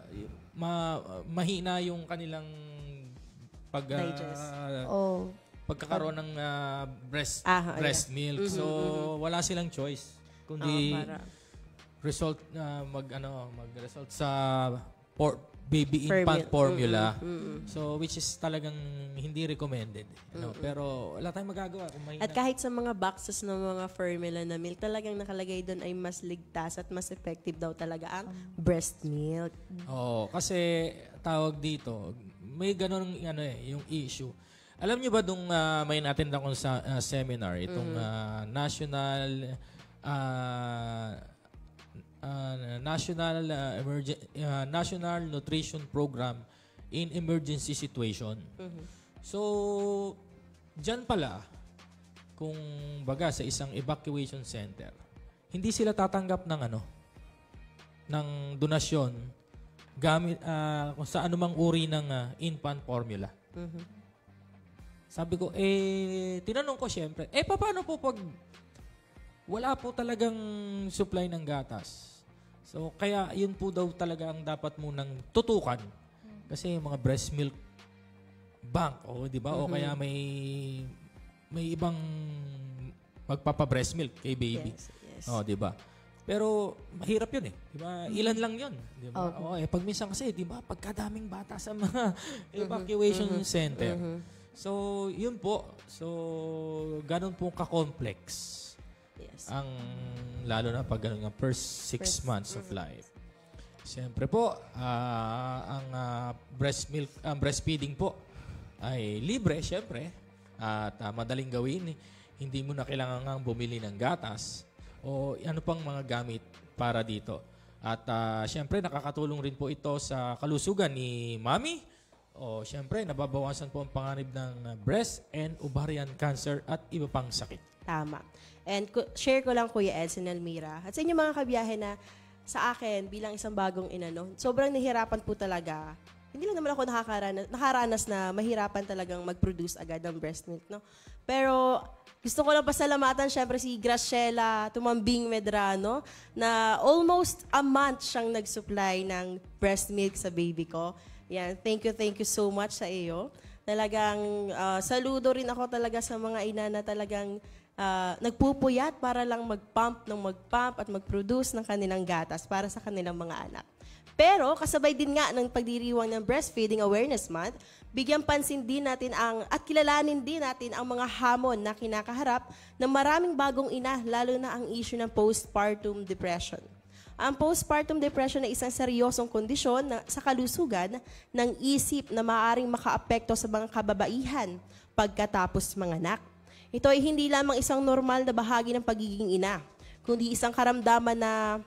C: mahina yung kanilang
D: Digest.
C: pagkakaroon ng breast milk. So, wala silang choice. Kundi result mag-result sa baby infant formula. So, which is talagang hindi recommended. Pero wala tayong magagawa kung mahina.
D: At kahit sa mga boxes ng mga formula na milk, talagang nakalagay doon ay mas ligtas at mas effective daw talaga ang breast milk.
C: Kasi tawag dito, may ganun yung issue. Alam niyo ba nung may natin akong seminar, itong National Nutrition Program in Emergency Situation. So, dyan pala, kung baga sa isang evacuation center, hindi sila tatanggap ng ng donasyon gamit kung sa anumang uri ng infant formula. Sabi ko, tinanong ko siyempre, paano po pag wala po talagang supply ng gatas? So, kaya yun po daw talaga ang dapat munang tutukan. Kasi mga breast milk bank, di ba? O kaya may ibang magpapa-breast milk kay baby.
D: Yes.
C: Di ba? Pero mahirap yun eh. Diba? Ilan lang yun. Diba? Pag minsan kasi, diba, pagkadaming bata sa mga evacuation center. So, yun po. So, ganun po ka-complex.
D: Yes.
C: Lalo na pag ganun nga, first 6 months of life. Siyempre po, ang breastfeeding po ay libre, siyempre. At madaling gawin. Hindi mo na kailangan bumili ng gatas o ano pang mga gamit para dito. At siyempre, nakakatulong rin po ito sa kalusugan ni Mami O, syempre, nababawasan po ang panganib ng breast and ovarian cancer at iba pang sakit.
D: Tama. And share ko lang, Kuya Eds and Elmira, at sa inyo mga kabiyahe na sa akin, bilang isang bagong ina, no, sobrang nahihirapan po talaga. Hindi lang naman ako nakaranas na mahirapan talagang mag-produce agad ng breast milk, no? Pero gusto ko lang pasalamatan syempre si Graciela Tumambing Medrano na almost a month siyang nag-supply ng breast milk sa baby ko. Yan, thank you so much sa iyo. Talagang saludo rin ako talaga sa mga ina na talagang nagpupuyat para lang mag-pump at mag-produce ng kanilang gatas para sa kanilang mga anak. Pero kasabay din nga ng pagdiriwang ng Breastfeeding Awareness Month, bigyan pansin din natin at kilalanin din natin ang mga hamon na kinakaharap ng maraming bagong ina, lalo na ang issue ng postpartum depression. Ang postpartum depression ay isang seryosong kondisyon sa kalusugan ng isip na maaaring makaapekto sa mga kababaihan pagkatapos manganak. Ito ay hindi lamang isang normal na bahagi ng pagiging ina, kundi isang karamdaman na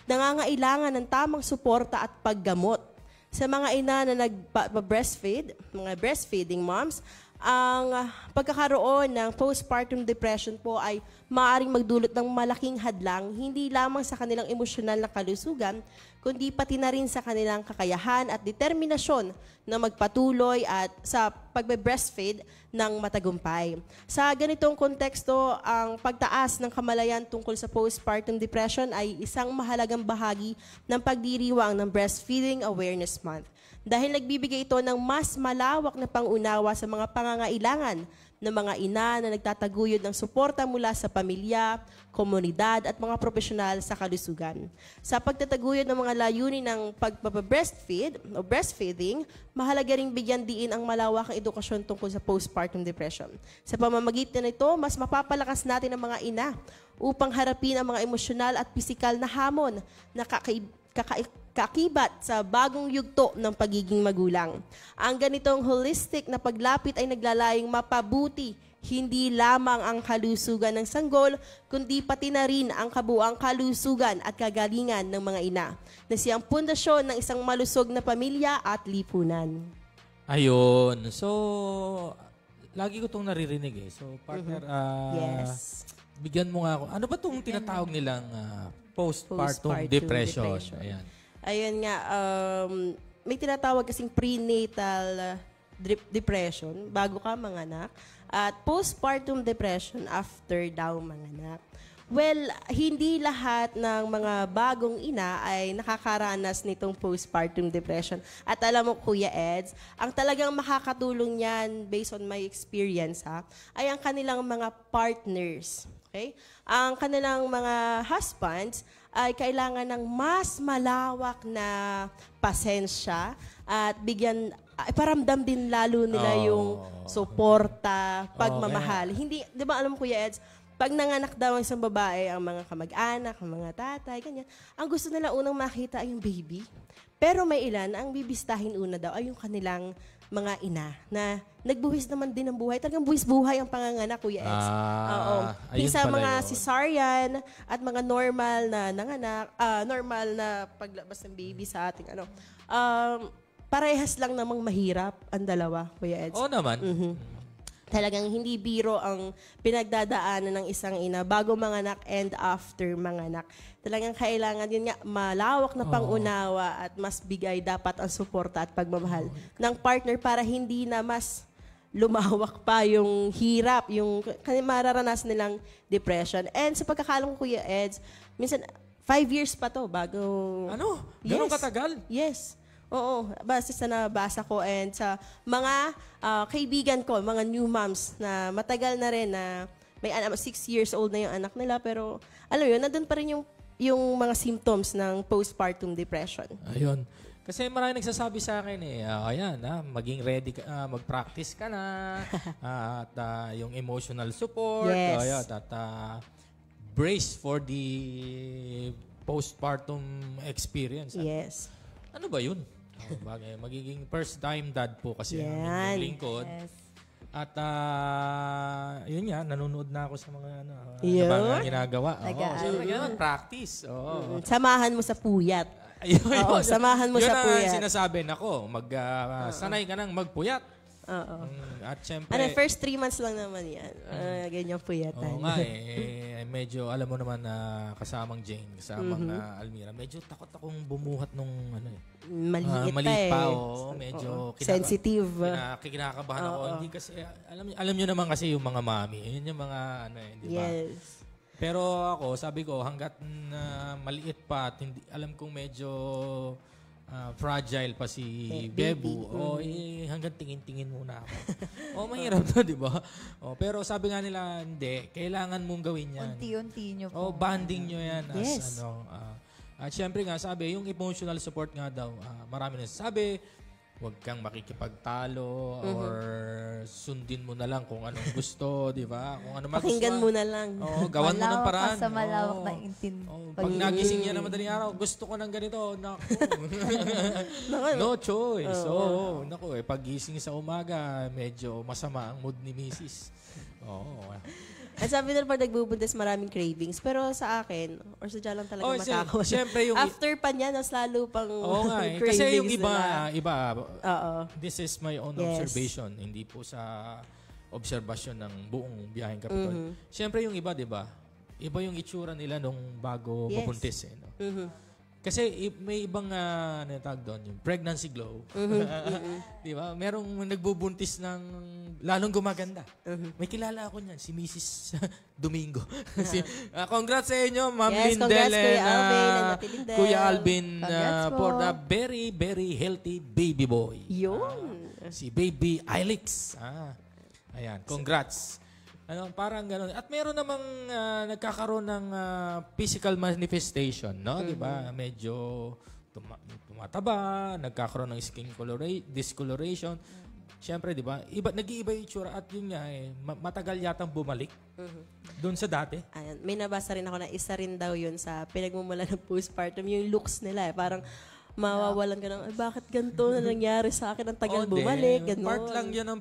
D: nangangailangan ng tamang suporta at paggamot. Sa mga ina na nag-breastfeed, mga breastfeeding moms, ang pagkakaroon ng postpartum depression po ay maaaring magdulot ng malaking hadlang, hindi lamang sa kanilang emosyonal na kalusugan, kundi pati na rin sa kanilang kakayahan at determinasyon na magpatuloy at sa pagbe-breastfeed ng matagumpay. Sa ganitong konteksto, ang pagtaas ng kamalayan tungkol sa postpartum depression ay isang mahalagang bahagi ng pagdiriwang ng Breastfeeding Awareness Month dahil nagbibigay ito ng mas malawak na pangunawa sa mga pangangailangan ng mga ina na nagtataguyod ng suporta mula sa pamilya, komunidad at mga profesional sa kalusugan. Sa pagtataguyod ng mga layunin ng pagpapabreastfeed o breastfeeding, mahalaga ring bigyan diin ang malawakang edukasyon tungkol sa postpartum depression. Sa pamamagitan nito, mas mapapalakas natin ang mga ina upang harapin ang mga emosyonal at pisikal na hamon na kaakibat sa bagong yugto ng pagiging magulang. Ang ganitong holistic na paglapit ay naglalayong mapabuti hindi lamang ang kalusugan ng sanggol, kundi pati na rin ang kabuang kalusugan at kagalingan ng mga ina, na siyang pundasyon ng isang malusog na pamilya at lipunan.
C: Ayun. So, lagi ko itong naririnig eh. So, partner,
D: Yes.
C: bigyan mo nga ako. Ano ba itong tinatawag nilang postpartum depression? Ayan.
D: Ayun nga, may tinatawag kasing prenatal depression bago ka manganak at postpartum depression after daw manganak. Well, hindi lahat ng mga bagong ina ay nakakaranas nitong postpartum depression. At alam mo, Kuya Eds, ang talagang makakatulong yan based on my experience ay ang kanilang mga partners. Okay? Ang kanilang mga husbands ay kailangan ng mas malawak na pasensya at paramdam din lalo nila yung suporta, pagmamahal. Hindi, di ba alam mo, Kuya Eds, pag nanganak daw ang isang babae, ang mga kamag-anak, ang mga tatay, ganyan, ang gusto nila unang makita ay yung baby. Pero may ilan, ang bibistahin una daw ay yung kanilang mga ina na nagbuhis naman din ng buhay. Talagang buhis-buhay ang panganganak, Kuya Eds. Oo. Sa mga cesarean at mga normal na nanganak, normal na paglabas ng baby sa ating parehas lang namang mahirap ang dalawa, Kuya Eds.
C: Oo naman.
D: Talagang hindi biro ang pinagdadaanan ng isang ina bago manganak and after manganak. Talagang kailangan yun nga malawak na pangunawa at mas bigay dapat ang suporta at pagmamahal ng partner para hindi na mas lumawak pa yung hirap, yung mararanasan nilang depression. And sa pagkakalam ko, Kuya Eds, minsan 5 years pa to bago...
C: Ano? Ganun katagal?
D: Yes. Oo, base sa nabasa ko and sa mga kaibigan ko, mga new moms na matagal na rin na may 6 years old na yung anak nila pero alam mo yun, nandun pa rin yung mga symptoms ng postpartum depression.
C: Ayun. Kasi marami nagsasabi sa akin maging ready ka, mag-practice ka na at yung emotional support,
D: Yes.
C: at brace for the postpartum experience.
D: Yes.
C: Ano ba yun? Magiging first time dad po kasi ang
D: Yan.
C: inyong lingkod.
E: Yes.
C: At yun nga, nanonood na ako sa mga
D: Yun.
C: mga ginagawa. Oo,
E: Nag-aaral.
C: siyempre, practice. Oo.
D: Samahan mo sa puyat. Oo, samahan mo
C: yun
D: sa puyat.
C: Yun ang sinasabi, nako, sanay ka nang magpuyat.
D: Oo.
C: At syempre,
D: First 3 months lang naman yan. Ganyan puyatan.
C: oo nga medyo alam mo naman na kasamang Jane, kasamang Almira, medyo takot akong bumuhat nung maliit pa. Medyo
D: sensitive.
C: Kinakabahan ako. Hindi kasi, alam nyo naman kasi yung mga mami, yun yung mga di ba?
D: Yes.
C: Pero ako, sabi ko, hanggat maliit pa at hindi, alam kong medyo fragile pa si Bebu, hanggang tingin-tingin muna ako. Mahirap na, di ba? Pero sabi nga nila, hindi, kailangan mong gawin yan.
E: Unti-unti nyo po.
C: Banding nyo yan as
D: Yes.
C: at syempre nga, sabi, yung emotional support nga daw, marami na sabi, huwag kang makikipagtalo or sundin mo na lang kung anong gusto, di ba? Kung ano magustuhan.
D: Pakinggan mo na lang.
C: Oo, gawan mo ng paraan.
E: Sa malawak na
C: Pag nagising niya na madaling araw, gusto ko ng ganito. No choice. Naku, pag gising sa umaga, medyo masama ang mood ni Mrs.
D: At sabi nila pag nagbubuntis maraming cravings. Pero sa akin, or sadya lang talaga matakot.
C: Siyempre yung...
D: After pa niya, mas lalo pang
C: nga
D: cravings
C: Kasi yung
D: nila.
C: iba,
D: Oo.
C: this is my own observation. Hindi po sa obserbasyon ng buong biyaheng Kapitol. Siyempre yung iba, di ba? Iba yung itsura nila nung bago mabuntis. No? Kasi may ibang tawag doon, yung pregnancy glow. Di ba? Merong nagbubuntis ng lalong gumaganda. May kilala ako niyan, si Mrs. Domingo. Congrats sa inyo, Ma'am Lindel and Kuya Alvin for the very, very healthy baby boy.
D: Yun.
C: Si Baby Ilix. Ayan, congrats. Parang gano'n. At meron namang nagkakaroon ng physical manifestation, no? Di ba? Medyo tumataba, nagkakaroon ng skin discoloration. Siyempre, di ba? Nag-iiba yung itsura at yun nga matagal yatang bumalik doon sa dati.
D: Ayan. May nabasa rin ako na isa rin daw yun sa pinagmumula ng postpartum, yung looks nila. Parang mawawalan ka ng, bakit ganito na nangyari sa akin? Ang tagal bumalik. Ganun.
C: Part lang yan ng,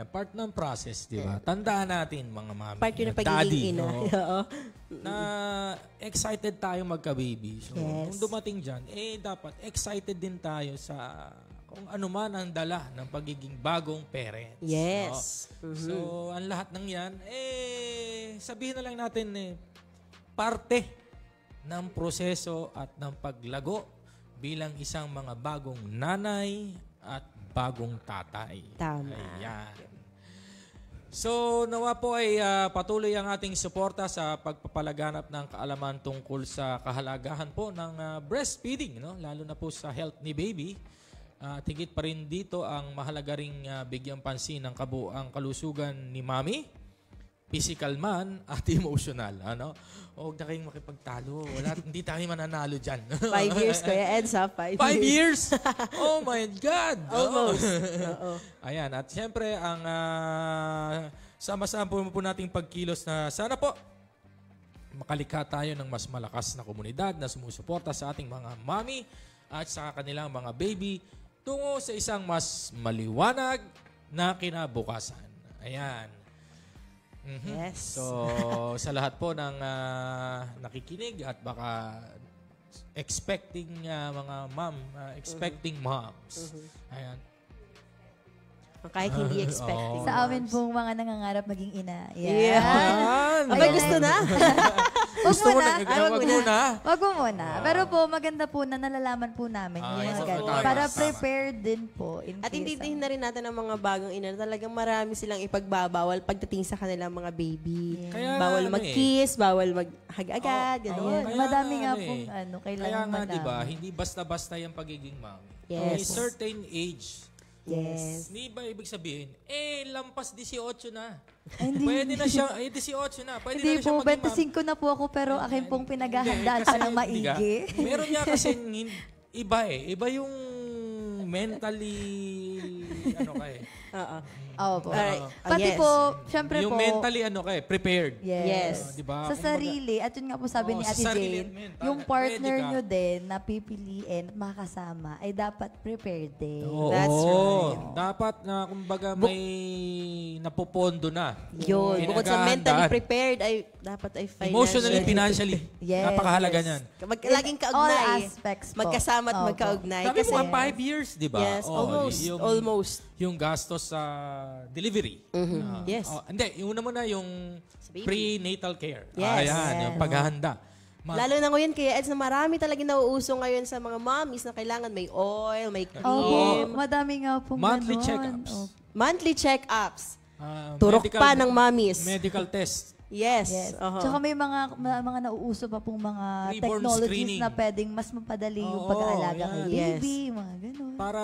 C: part ng process, di ba? Tandaan natin, mga mami.
D: Part yun ng pagiging ina.
C: Na excited tayo magka-baby. So, kung dumating dyan, dapat excited din tayo sa kung ano man ang dala ng pagiging bagong parents.
D: Yes.
C: No? So, ang lahat ng yan, sabihin na lang natin, parte ng proseso at ng paglago bilang isang mga bagong nanay at bagong tatay.
D: Tama.
C: Ayan. So, nawa po ay patuloy ang ating suporta sa pagpapalaganap ng kaalaman tungkol sa kahalagahan po ng breastfeeding, no? Lalo na po sa health ni baby. Tigit pa rin dito ang mahalaga ring bigyang pansin ng kabuang kalusugan ni mami, physical man at emotional. Huwag na kayong makipagtalo. Hindi tayo mananalo dyan.
D: 5 years, Kuya Eds, 5
C: 5
D: years.
C: years? Oh my God!
D: Almost.
C: Ayan. At siyempre, ang sama-sama po nating pagkilos na sana po makalikha tayo ng mas malakas na komunidad na sumusuporta sa ating mga mami at sa kanilang mga baby tungo sa isang mas maliwanag na kinabukasan. Ayan.
D: Yes.
C: So, sa lahat po ng nakikinig at baka expecting mga expecting moms. Ayan.
D: Kahit hindi expecting.
E: Sa amin pong mga nangangarap maging ina.
C: Yan.
D: Abay, gusto na.
C: Gusto mo na? Wag muna.
E: Wag mo muna. Pero po, maganda po na nalalaman po namin yung mga ganyan. Para prepared din po.
D: At intindihin na rin natin ang mga bagong ina. Talagang marami silang ipagbabawal pagdating sa kanilang mga baby.
C: Kaya
D: bawal mag-kiss, bawal mag-hug agad, gano'n.
E: Ayan. Madami nga pong kailangan
C: Kaya nga,
E: malaman.
C: diba, hindi basta-basta yung pagiging mami.
D: Yes.
C: May certain age.
D: Yes.
C: Hindi ba ibig sabihin, lampas 18 na.
E: Hindi.
C: Pwede na siya, 18 na. Pwede
E: Hindi
C: na siya
E: po,
C: maging
E: 25 na po ako pero akin pong pinaghahandaan
C: Kasi,
E: pa ng
C: hindi ka,
E: maigi.
C: meron niya kasi iba Iba yung mentally,
D: Oo.
E: Opo.
D: Alright.
E: Pati
D: Yes.
E: po, syempre
C: yung
E: po,
C: mentally, prepared.
D: Yes.
C: Diba?
E: sa sarili, at yun nga po sabi ni
C: sa
E: Ate
C: sarili
E: Jane,
C: at mental,
E: yung partner
C: ready ka.
E: nyo din na pipiliin at makakasama ay dapat prepared din.
C: Oo,
D: That's right.
C: dapat na kumbaga may napopondo na.
D: Yun. Bukod sa mentally
C: Pinaghahandaan.
D: prepared, ay dapat ay financially.
C: Emotionally, financially.
E: Yes.
C: Napakahalaga niyan.
D: Laging kaugnay.
E: All aspects po.
D: Magkasama at
E: Opo.
D: magkaugnay.
C: Sabi mo nga 5 years, di ba?
D: Yes, almost.
C: Yung gastos sa delivery.
D: Yes.
C: Hindi, yung una muna yung
D: baby.
C: prenatal care.
D: Yes.
C: Ayan, yung paghahanda.
D: Lalo na ngayon, kaya Eds, na marami talaga nauuso ngayon sa mga mommies na kailangan may oil, may cream.
E: Madami nga pong
C: Monthly
E: ganon.
C: check-ups.
D: Monthly check-ups. Turok pa ng mommies.
C: Medical test.
D: Yes.
E: Yes.
D: Uh-huh.
E: Tsaka may mga nauuso pa pong mga
C: Newborn
E: technologies
C: screening.
E: na pwedeng mas mapadali yung
C: Oo,
E: pag-aalaga
C: yan.
E: kay baby, mga ganon.
C: Para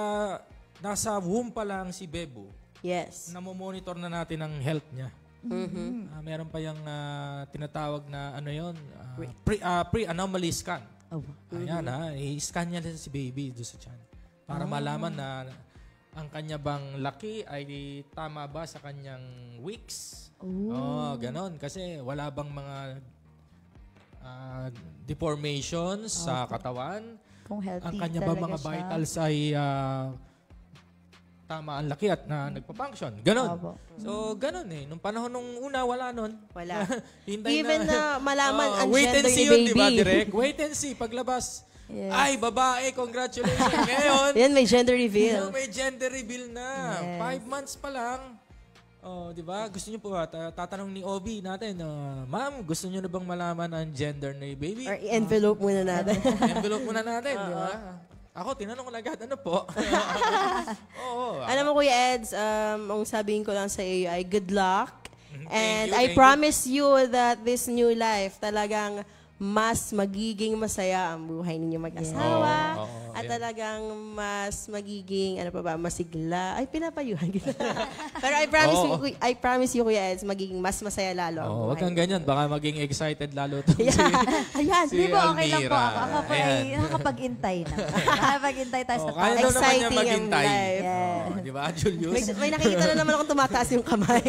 C: nasa womb pa lang si Bebo,
D: Yes.
C: namomonitor na natin ang health niya. Meron pa yung tinatawag na ano yun, pre-anomaly scan.
E: Oh.
C: Ayan i-scan niya lang si baby doon sa tiyan. Para malaman na ang kanya bang laki ay tama ba sa kanyang weeks. Ganon. Kasi wala bang mga deformations sa katawan.
E: Kung healthy
C: Ang kanya ba
E: talaga
C: mga
E: siya.
C: vitals ay tama ang laki at na nagpa-function. Ganon.
E: Opo.
C: So, ganon eh. Nung panahon nung una, wala nun.
D: Wala.
C: Hintay
D: Even na malaman ang
C: wait and
D: gender
C: see
D: ni
C: yun, di ba,
D: baby.
C: Direk? Wait and see. Paglabas,
E: Yes.
C: ay, babae, congratulations. Ngayon,
D: Yan, may gender reveal.
C: may gender reveal na.
E: Yes.
C: 5 months pa lang. Oh, di ba? Gusto niyo po ba, tatanong ni Obi natin, ma'am, gusto niyo na bang malaman ang gender ni baby?
D: Or i-envelope muna natin.
C: Envelope muna natin, di ba? Ako, tinanong ko na agad, ano po? Oo.
D: Alam mo, Kuya Eds, ang sabihin ko lang sa iyo ay good luck. And
C: you,
D: I
C: thank
D: promise you that this new life talagang mas magiging masaya ang buhay ninyo mag-asawa.
C: Oo,
D: At
C: yan.
D: talagang mas magiging, ano pa ba, masigla. Ay, pinapayuhan kita. Pero I promise you, Kuya Eds, magiging mas masaya lalo ang
C: Oh,
D: buhay.
C: wag kang ganyan. Baka maging excited lalo to
D: Ayan.
C: si
E: Di ba okay lang po
C: Almira.
E: ako? Ako po ay
C: Ayan.
E: nakakapag-intay na. Nakakapag-intay tayo sa
C: Kaya daw
E: topic.
C: naman niya
D: Exciting ang
C: maghintay.
D: life.
E: Yes.
C: Oh, di ba, Julius?
D: May nakikita na naman akong tumataas yung kamay.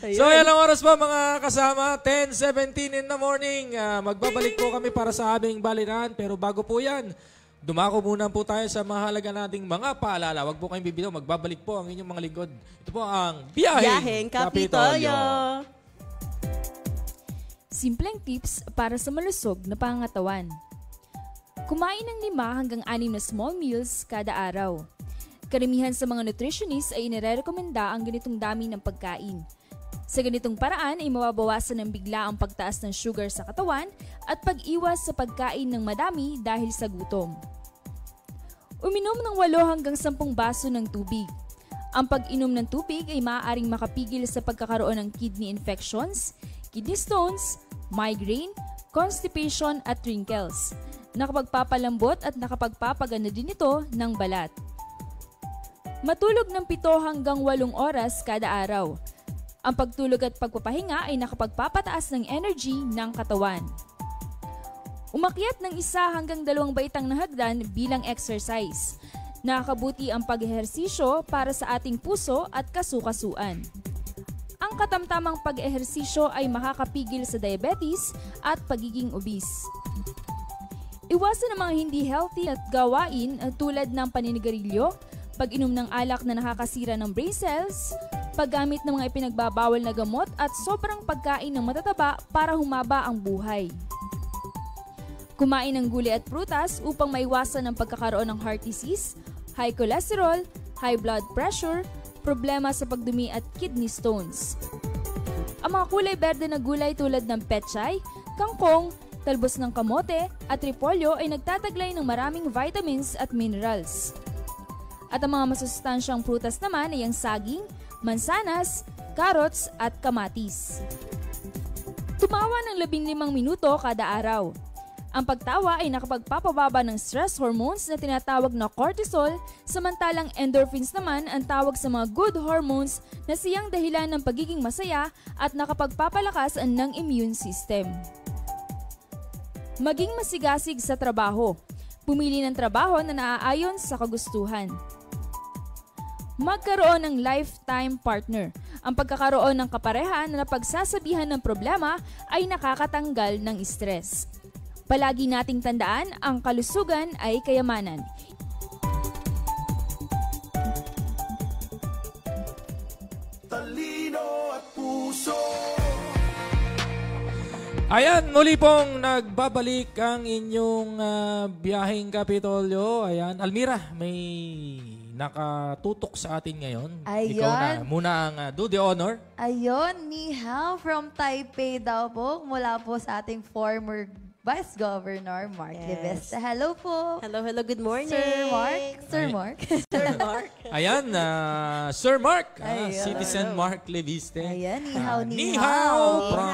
C: So, yan ang oras po mga kasama. 10:17 in the morning. Magbabalik po kami para sa aming balikan. Pero bago po yan, dumako muna po tayo sa mahalaga nating mga paalala. Huwag po kayong bibitaw. Magbabalik po ang inyong mga lingkod. Ito po ang Biyaheng
D: Kapitolyo.
G: Simpleng tips para sa malusog na pangangatawan. Kumain ng 5 hanggang 6 na small meals kada araw. Karamihan sa mga nutritionist ay inirekomenda ang ganitong dami ng pagkain. Sa ganitong paraan ay mababawasan ng bigla ang pagtaas ng sugar sa katawan at pag-iwas sa pagkain ng madami dahil sa gutom. Uminom ng 8 hanggang 10 baso ng tubig. Ang pag-inom ng tubig ay maaaring makapigil sa pagkakaroon ng kidney infections, kidney stones, migraine, constipation at wrinkles. Nakapagpapalambot at nakapagpapaganda din ito ng balat. Matulog ng 7 hanggang 8 oras kada araw. Ang pagtulog at pagpapahinga ay nakapagpapataas ng energy ng katawan. Umakyat ng 1 hanggang 2 baitang na hagdan bilang exercise. Nakakabuti ang pag-ehersisyo para sa ating puso at kasukasuan. Ang katamtamang pag-ehersisyo ay makakapigil sa diabetes at pagiging obese. Iwasan ang mga hindi healthy at gawain tulad ng paninigarilyo, pag-inom ng alak na nakakasira ng brain cells, paggamit ng mga ipinagbabawal na gamot at sobrang pagkain ng matataba para humaba ang buhay. Kumain ng gulay at prutas upang maiwasan ang pagkakaroon ng heart disease, high cholesterol, high blood pressure, problema sa pagdumi at kidney stones. Ang mga kulay berde na gulay tulad ng pechay, kangkong, talbos ng kamote at repolyo ay nagtataglay ng maraming vitamins at minerals. At ang mga masustansyang prutas naman ay ang saging, mansanas, carrots at kamatis. Tumawa ng 15 minuto kada araw. Ang pagtawa ay nakapagpapababa ng stress hormones na tinatawag na cortisol, samantalang endorphins naman ang tawag sa mga good hormones na siyang dahilan ng pagiging masaya at nakapagpapalakas ng immune system. Maging masigasig sa trabaho. Pumili ng trabaho na naaayon sa kagustuhan. Magkaroon ng lifetime partner. Ang pagkakaroon ng kapareha na napagsasabihan ng problema ay nakakatanggal ng stress. Palagi nating tandaan, ang kalusugan ay kayamanan.
A: Talino at puso.
C: Ayan, muli pong nagbabalik ang inyong biyaheng Kapitolyo. Ayan, Almira, may nakatutok sa atin ngayon.
E: Ayun.
C: Ikaw na muna ang do the honor.
E: Ayun, ni Hao from Taipei daw po, mula po sa ating former Vice Governor Mark Levesta. Hello po.
D: Hello, good morning.
E: Sir Mark. Sir
C: Ay.
E: Mark.
D: Sir Mark.
C: Ayan, Sir Mark,
E: Ayun.
C: Citizen Mark Leviste.
E: Ayan, ni Hao,
C: Ni
E: ni
C: hao
E: Hao.
C: from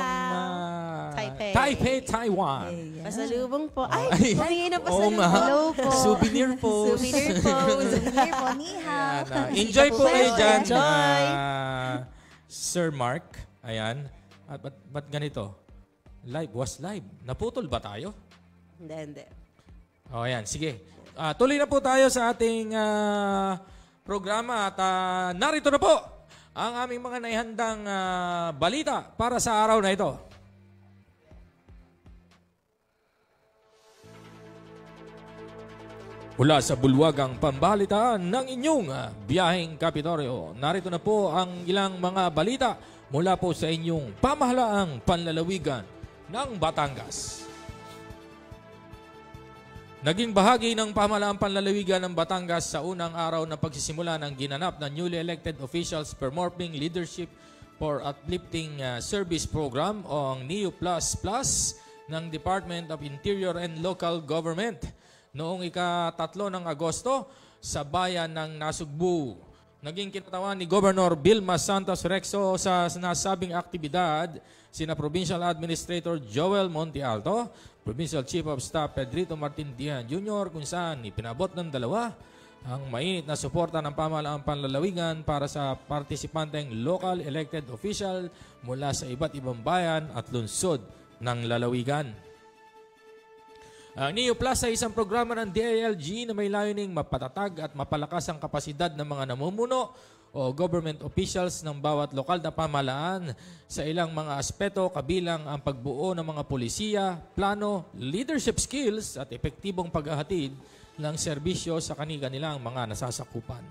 D: Taipei.
C: Taiwan.
E: Ayan.
D: Pasalubong po.
C: Ay.
D: Ay, humingi na
C: Oo
D: pasalubong.
C: nga.
E: Hello po.
C: Souvenir po.
D: Souvenir pose.
E: Souvenir po, ni Hao.
C: Ayan, enjoy po kayo dyan.
D: Enjoy.
C: Sir Mark, ayan. At ba't ganito? Live, was live. Naputol ba tayo?
D: Hindi.
C: O, ayan, sige. Tuloy na po tayo sa ating programa at narito na po ang aming mga naihandang balita para sa araw na ito. Mula sa bulwagang pambalitaan ng inyong biyaheng Kapitolyo, narito na po ang ilang mga balita mula po sa inyong pamahalaang panlalawigan ng Batangas. Naging bahagi ng pamahalaang panlalawigan ng Batangas sa unang araw na pagsisimula ng ginanap ng newly elected officials Performing Leadership for Uplifting Service Program o ang NEO++ ng Department of Interior and Local Government noong ika-3 ng Agosto sa bayan ng Nasugbu. Naging kinatawan ni Governor Vilma Santos Rexo sa nasabing aktibidad sina Provincial Administrator Joel Monte Alto, Provincial Chief of Staff Pedrito Martin Dian Jr. kung saan ipinabot ng dalawa ang mainit na suporta ng pamahalaang panlalawigan para sa partisipanteng local elected official mula sa iba't ibang bayan at lungsod ng lalawigan. Ang NEO Plus ay isang programa ng DILG na may layuning mapatatag at mapalakas ang kapasidad ng mga namumuno o government officials ng bawat lokal na pamahalaan sa ilang mga aspeto kabilang ang pagbuo ng mga polisiya, plano, leadership skills at epektibong paghahatid ng serbisyo sa kanilang mga nasasakupan.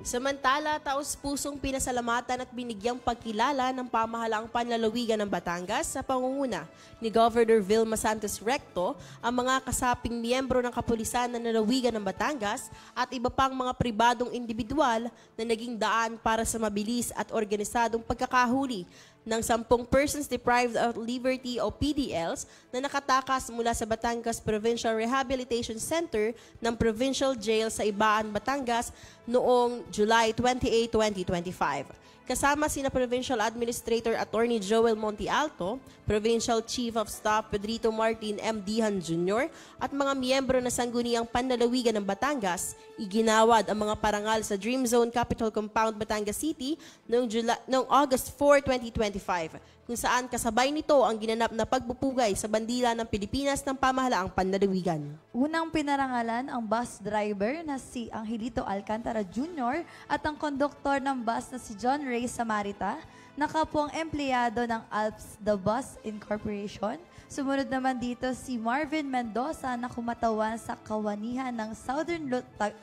D: Samantala, taos-pusong pinasalamatan at binigyang pagkilala ng pamahalaang panlalawigan ng Batangas sa pangunguna ni Governor Vilma Santos Recto ang mga kasaping miyembro ng kapulisan ng lalawigan ng Batangas at iba pang mga pribadong individual na naging daan para sa mabilis at organisadong pagkakahuli ng 10 persons deprived of liberty o PDLs na nakatakas mula sa Batangas Provincial Rehabilitation Center ng Provincial Jail sa Ibaan, Batangas noong July 28, 2025. Kasama sina Provincial Administrator Attorney Joel Monte Alto, Provincial Chief of Staff Pedrito Martin M. Dihan Jr. at mga miyembro na sangguniang panlalawigan ng Batangas, iginawad ang mga parangal sa Dream Zone Capitol Compound, Batangas City noong August 4, 2025, kung saan kasabay nito ang ginanap na pagpupugay sa bandila ng Pilipinas ng pamahalaang panlalawigan.
E: Unang pinarangalan ang bus driver na si Angelito Alcantara Jr. at ang konduktor ng bus na si John Ray Samarita, nakapong empleyado ng Alps The Bus Incorporation. Sumunod naman dito si Marvin Mendoza na kumatawan sa kawanihan ng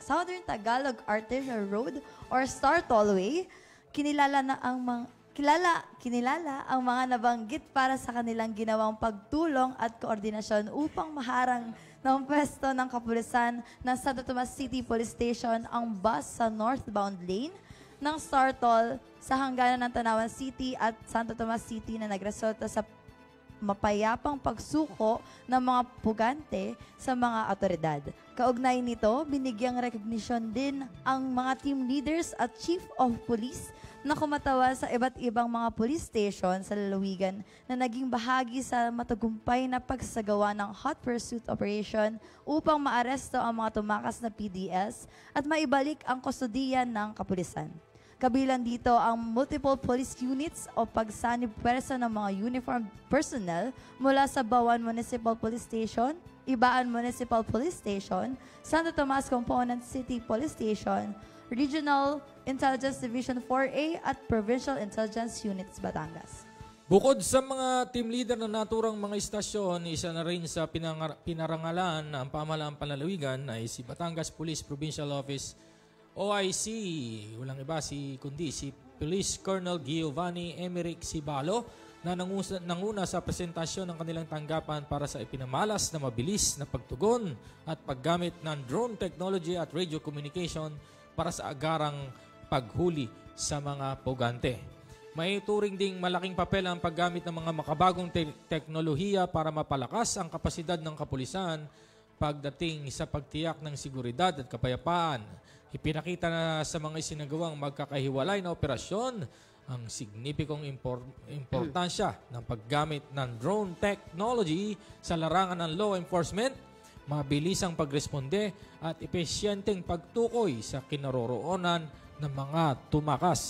E: Southern Tagalog Arterial Road or Star Tollway. Kinilala ang mga nabanggit para sa kanilang ginawang pagtulong at koordinasyon upang maharang ng pwesto ng kapulisan ng Santo Tomas City Police Station ang bus sa northbound lane ng Star Toll sa hangganan ng Tanawan City at Santo Tomas City na nagresulta sa mapayapang pagsuko ng mga pugante sa mga otoridad. Kaugnay nito, binigyang recognition din ang mga team leaders at chief of police na kumatawa sa iba't ibang mga police station sa lalawigan na naging bahagi sa matagumpay na pagsasagawa ng hot pursuit operation upang maaresto ang mga tumakas na PDS at maibalik ang kustodiyan ng kapulisan. Kabilang dito ang multiple police units o pagsanib pwersa ng mga uniformed personnel mula sa Bawan Municipal Police Station, Ibaan Municipal Police Station, Santo Tomas Component City Police Station, Regional Intelligence Division 4A at Provincial Intelligence Units Batangas.
C: Bukod sa mga team leader na naturang mga istasyon, isa na rin sa pinarangalan ng pamahalaang panlalawigan ay si Batangas Police Provincial Office OIC, walang iba kundi si Police Colonel Giovanni Emerick Cibalo na nanguna sa presentasyon ng kanilang tanggapan para sa ipinamalas na mabilis na pagtugon at paggamit ng drone technology at radio communication para sa agarang paghuli sa mga pugante. May turing ding malaking papel ang paggamit ng mga makabagong teknolohiya para mapalakas ang kapasidad ng kapulisan pagdating sa pagtiyak ng seguridad at kapayapaan. Ipinakita na sa mga isinagawang magkakahiwalay na operasyon ang signipikong importansya ng paggamit ng drone technology sa larangan ng law enforcement, mabilisang pagresponde at epesyenteng pagtukoy sa kinaroroonan ng mga tumakas.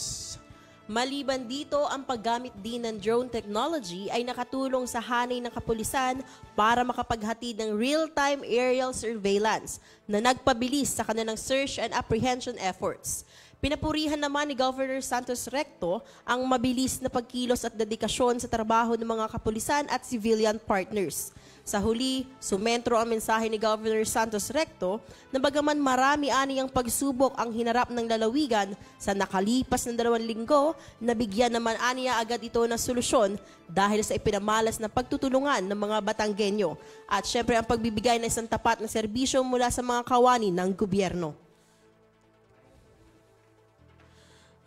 D: Maliban dito, ang paggamit din ng drone technology ay nakatulong sa hanay ng kapulisan para makapaghatid ng real-time aerial surveillance na nagpabilis sa kanilang search and apprehension efforts. Pinapurihan naman ni Governor Santos Recto ang mabilis na pagkilos at dedikasyon sa trabaho ng mga kapulisan at civilian partners. Sa huli, sumentro ang mensahe ni Governor Santos Recto na bagaman marami aniyang pagsubok ang hinarap ng lalawigan sa nakalipas ng 2 linggo, nabigyan naman aniya agad ito ng solusyon dahil sa ipinamalas na pagtutulungan ng mga Batanggenyo at syempre ang pagbibigay ng isang tapat na serbisyo mula sa mga kawani ng gobyerno.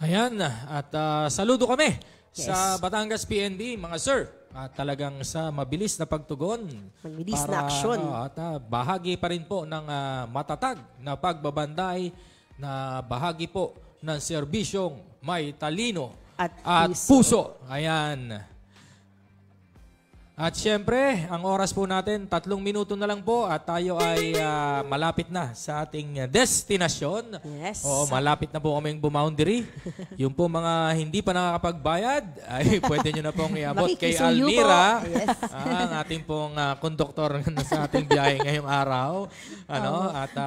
C: Ayan, at saludo kami sa Batangas PNP, mga sir. At talagang sa mabilis na pagtugon.
D: Mabilis na aksyon.
C: At bahagi pa rin po ng matatag na pagbabanday na bahagi po ng serbisyong may talino at puso. Ayan. At syempre, ang oras po natin, 3 minuto na lang po at tayo ay malapit na sa ating destinasyon.
D: Yes.
C: Oo, malapit na po kaming bumoundary. Yung po mga hindi pa nakakapagbayad, ay pwede nyo na pong iabot kay
D: Makikisuyo
C: Almira,
D: po. Yes.
C: ang ating pong konduktor sa ating biyahe ngayong araw. At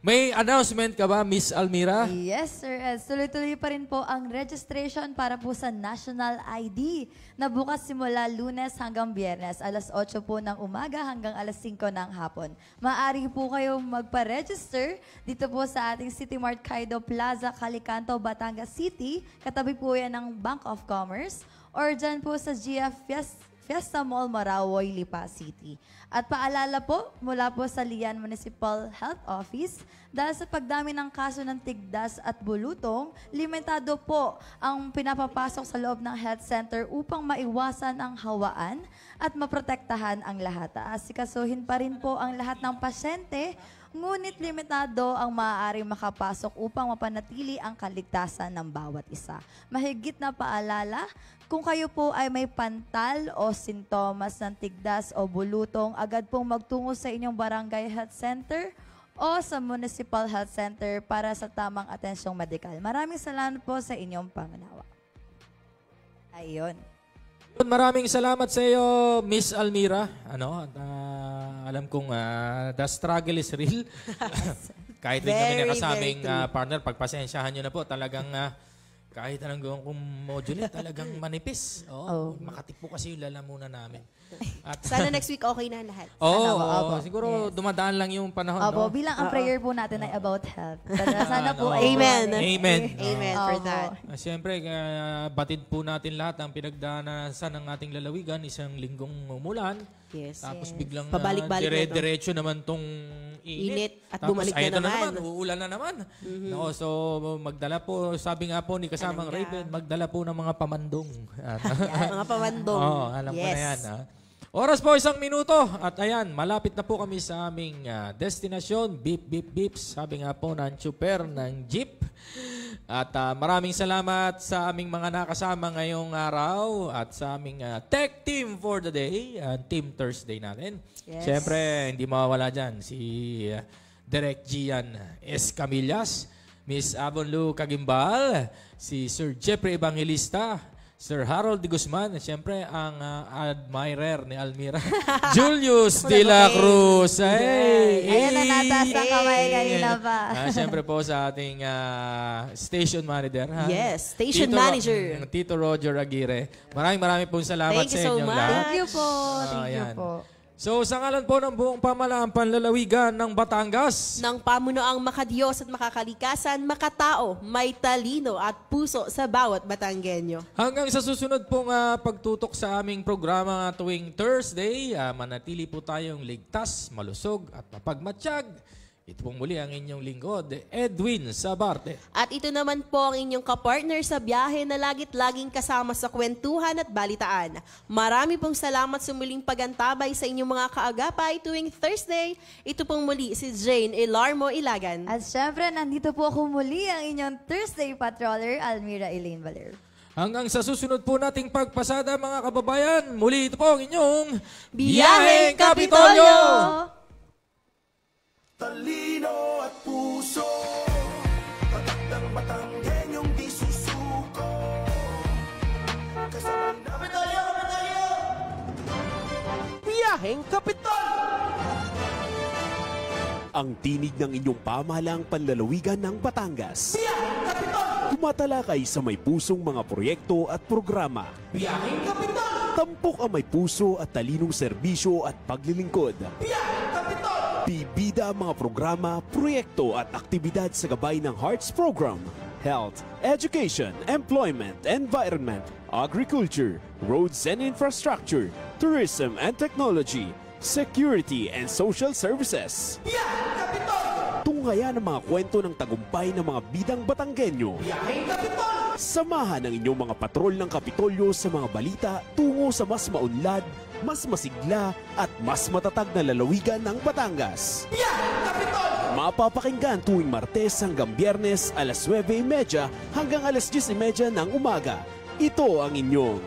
C: may announcement ka ba, Miss Almira?
E: Yes, Sir Ed. Tuloy-tuloy pa rin po ang registration para po sa National ID na bukas simula Lunes hanggang Biyernes, alas 8 po ng umaga hanggang alas 5 ng hapon. Maaari po kayong magpa-register dito po sa ating City Mart Kaido Plaza, Calicanto, Batangas City. Katabi po yan ng Bank of Commerce or dyan po sa GF Fiesta Mall, Marawoy, Lipa City. At paalala po, mula po sa Lian Municipal Health Office, dahil sa pagdami ng kaso ng tigdas at bulutong, limitado po ang pinapapasok sa loob ng health center upang maiwasan ang hawaan at maprotektahan ang lahat. Asikasuhin pa rin po ang lahat ng pasyente, ngunit limitado ang maaaring makapasok upang mapanatili ang kaligtasan ng bawat isa. Mahigit na paalala, kung kayo po ay may pantal o sintomas ng tigdas o bulutong, agad pong magtungo sa inyong barangay health center o sa municipal health center para sa tamang atensyong medikal. Maraming salamat po sa inyong pangunawa. Ayun.
C: Maraming salamat sa iyo, Miss Almira. Alam kong the struggle is real. Kahit rin kami na kasaming partner, pagpasensyahan nyo na po. Talagang kahit anong gawin kong modulate, talagang manipis. Makatipo kasi yung lalamunan namin. At
D: Sana next week okay na lahat.
C: Siguro dumadaan lang yung panahon.
E: Opo, bilang ang prayer po natin ay about health. Sana po ay
D: Amen.
C: Amen.
D: Amen for that.
C: Siyempre, batid po natin lahat ang pinagdanasan ng ating lalawigan. Isang linggong umulan.
D: Yes.
C: Tapos biglang
D: Pabalik-balik na to.
C: dire-diretso naman tong init.
D: At
C: Tapos
D: bumalik na
C: ayun
D: naman.
C: uulan na naman. So magdala po, sabi nga po ni kasamang Raven, magdala po ng mga pamandong.
D: Mga pamandong.
C: Alam ko na yan. Oras po 1 minuto. At ayan, malapit na po kami sa aming destinasyon. Beep, beep, beep. Sabi nga po ng chuper ng jeep. At maraming salamat sa aming mga nakasama ngayong araw at sa aming tech team for the day, Team Thursday natin.
D: Yes.
C: Siyempre, hindi mawawala dyan si Direk Gian Escamillas, Miss Avonlu Kagimbal, si Sir Jeffrey Evangelista, Sir Harold de Guzman, at siyempre ang admirer ni Almira, Julius de la Cruz.
E: Ayan na nataas ang kamay kanina pa.
C: Siyempre po sa ating station manager.
D: Yes, station manager.
C: Tito Roger Aguirre. Maraming pong salamat
D: Thank you
C: sa
D: so
C: inyong
D: much.
C: lahat.
E: Thank you po. Thank you
C: Ayan.
E: po.
C: So sa ngalan po ng buong pamahalaan panlalawigan ng Batangas,
D: Ng pamunuang makadiyos at makakalikasan, makatao, may talino at puso sa bawat Batanggenyo.
C: hanggang sa susunod pong pagtutok sa aming programa tuwing Thursday, manatili po tayong ligtas, malusog at mapagmatsyag. Ito pong muli ang inyong lingkod, Edwin Sabarte.
D: At ito naman po ang inyong kapartner sa biyahe na lagit-laging kasama sa kwentuhan at balitaan. Marami pong salamat sa muling pagantabay sa inyong mga kaagapay tuwing Thursday. Ito pong muli si Jane Elarmo Ilagan.
E: At syempre, nandito po ako muli ang inyong Thursday Patroller, Almira Elaine Valero.
C: Hanggang sa susunod po nating pagpasada mga kababayan, muli ito po ang inyong
D: Biyaheng Kapitolyo!
A: Talino at puso, tatak ng Batanggenyong di susuko. Kasabay na Kapitolyo!
B: Biyaheng Kapital! Ang tinig ng inyong pamahalaang panlalawigan ng Batangas.
A: Biyaheng Kapital!
B: Tumatalakay sa may pusong mga proyekto at programa.
A: Biyaheng Kapital!
B: Tampok ang may puso at talinong serbisyo at paglilingkod.
A: Biyaheng Kapital!
B: Bibida ang mga programa, proyekto at aktibidad sa gabay ng Hearts Program, Health, Education, Employment, Environment, Agriculture, Roads and Infrastructure, Tourism and Technology, Security and Social Services.
A: Biyaheng Kapital!
B: Tunghayan ang mga kwento ng tagumpay ng mga bidang Batanggenyo.
A: Biyaheng Kapital!
B: Samahan ang inyong mga patrol ng Kapitolyo sa mga balita tungo sa mas maunlad, mas masigla at mas matatag na lalawigan ng Batangas.
A: Biyaheng Kapital!
B: Mapapakinggan tuwing Martes hanggang Biyernes alas 9:30 hanggang alas 10:30 ng umaga. Ito ang inyong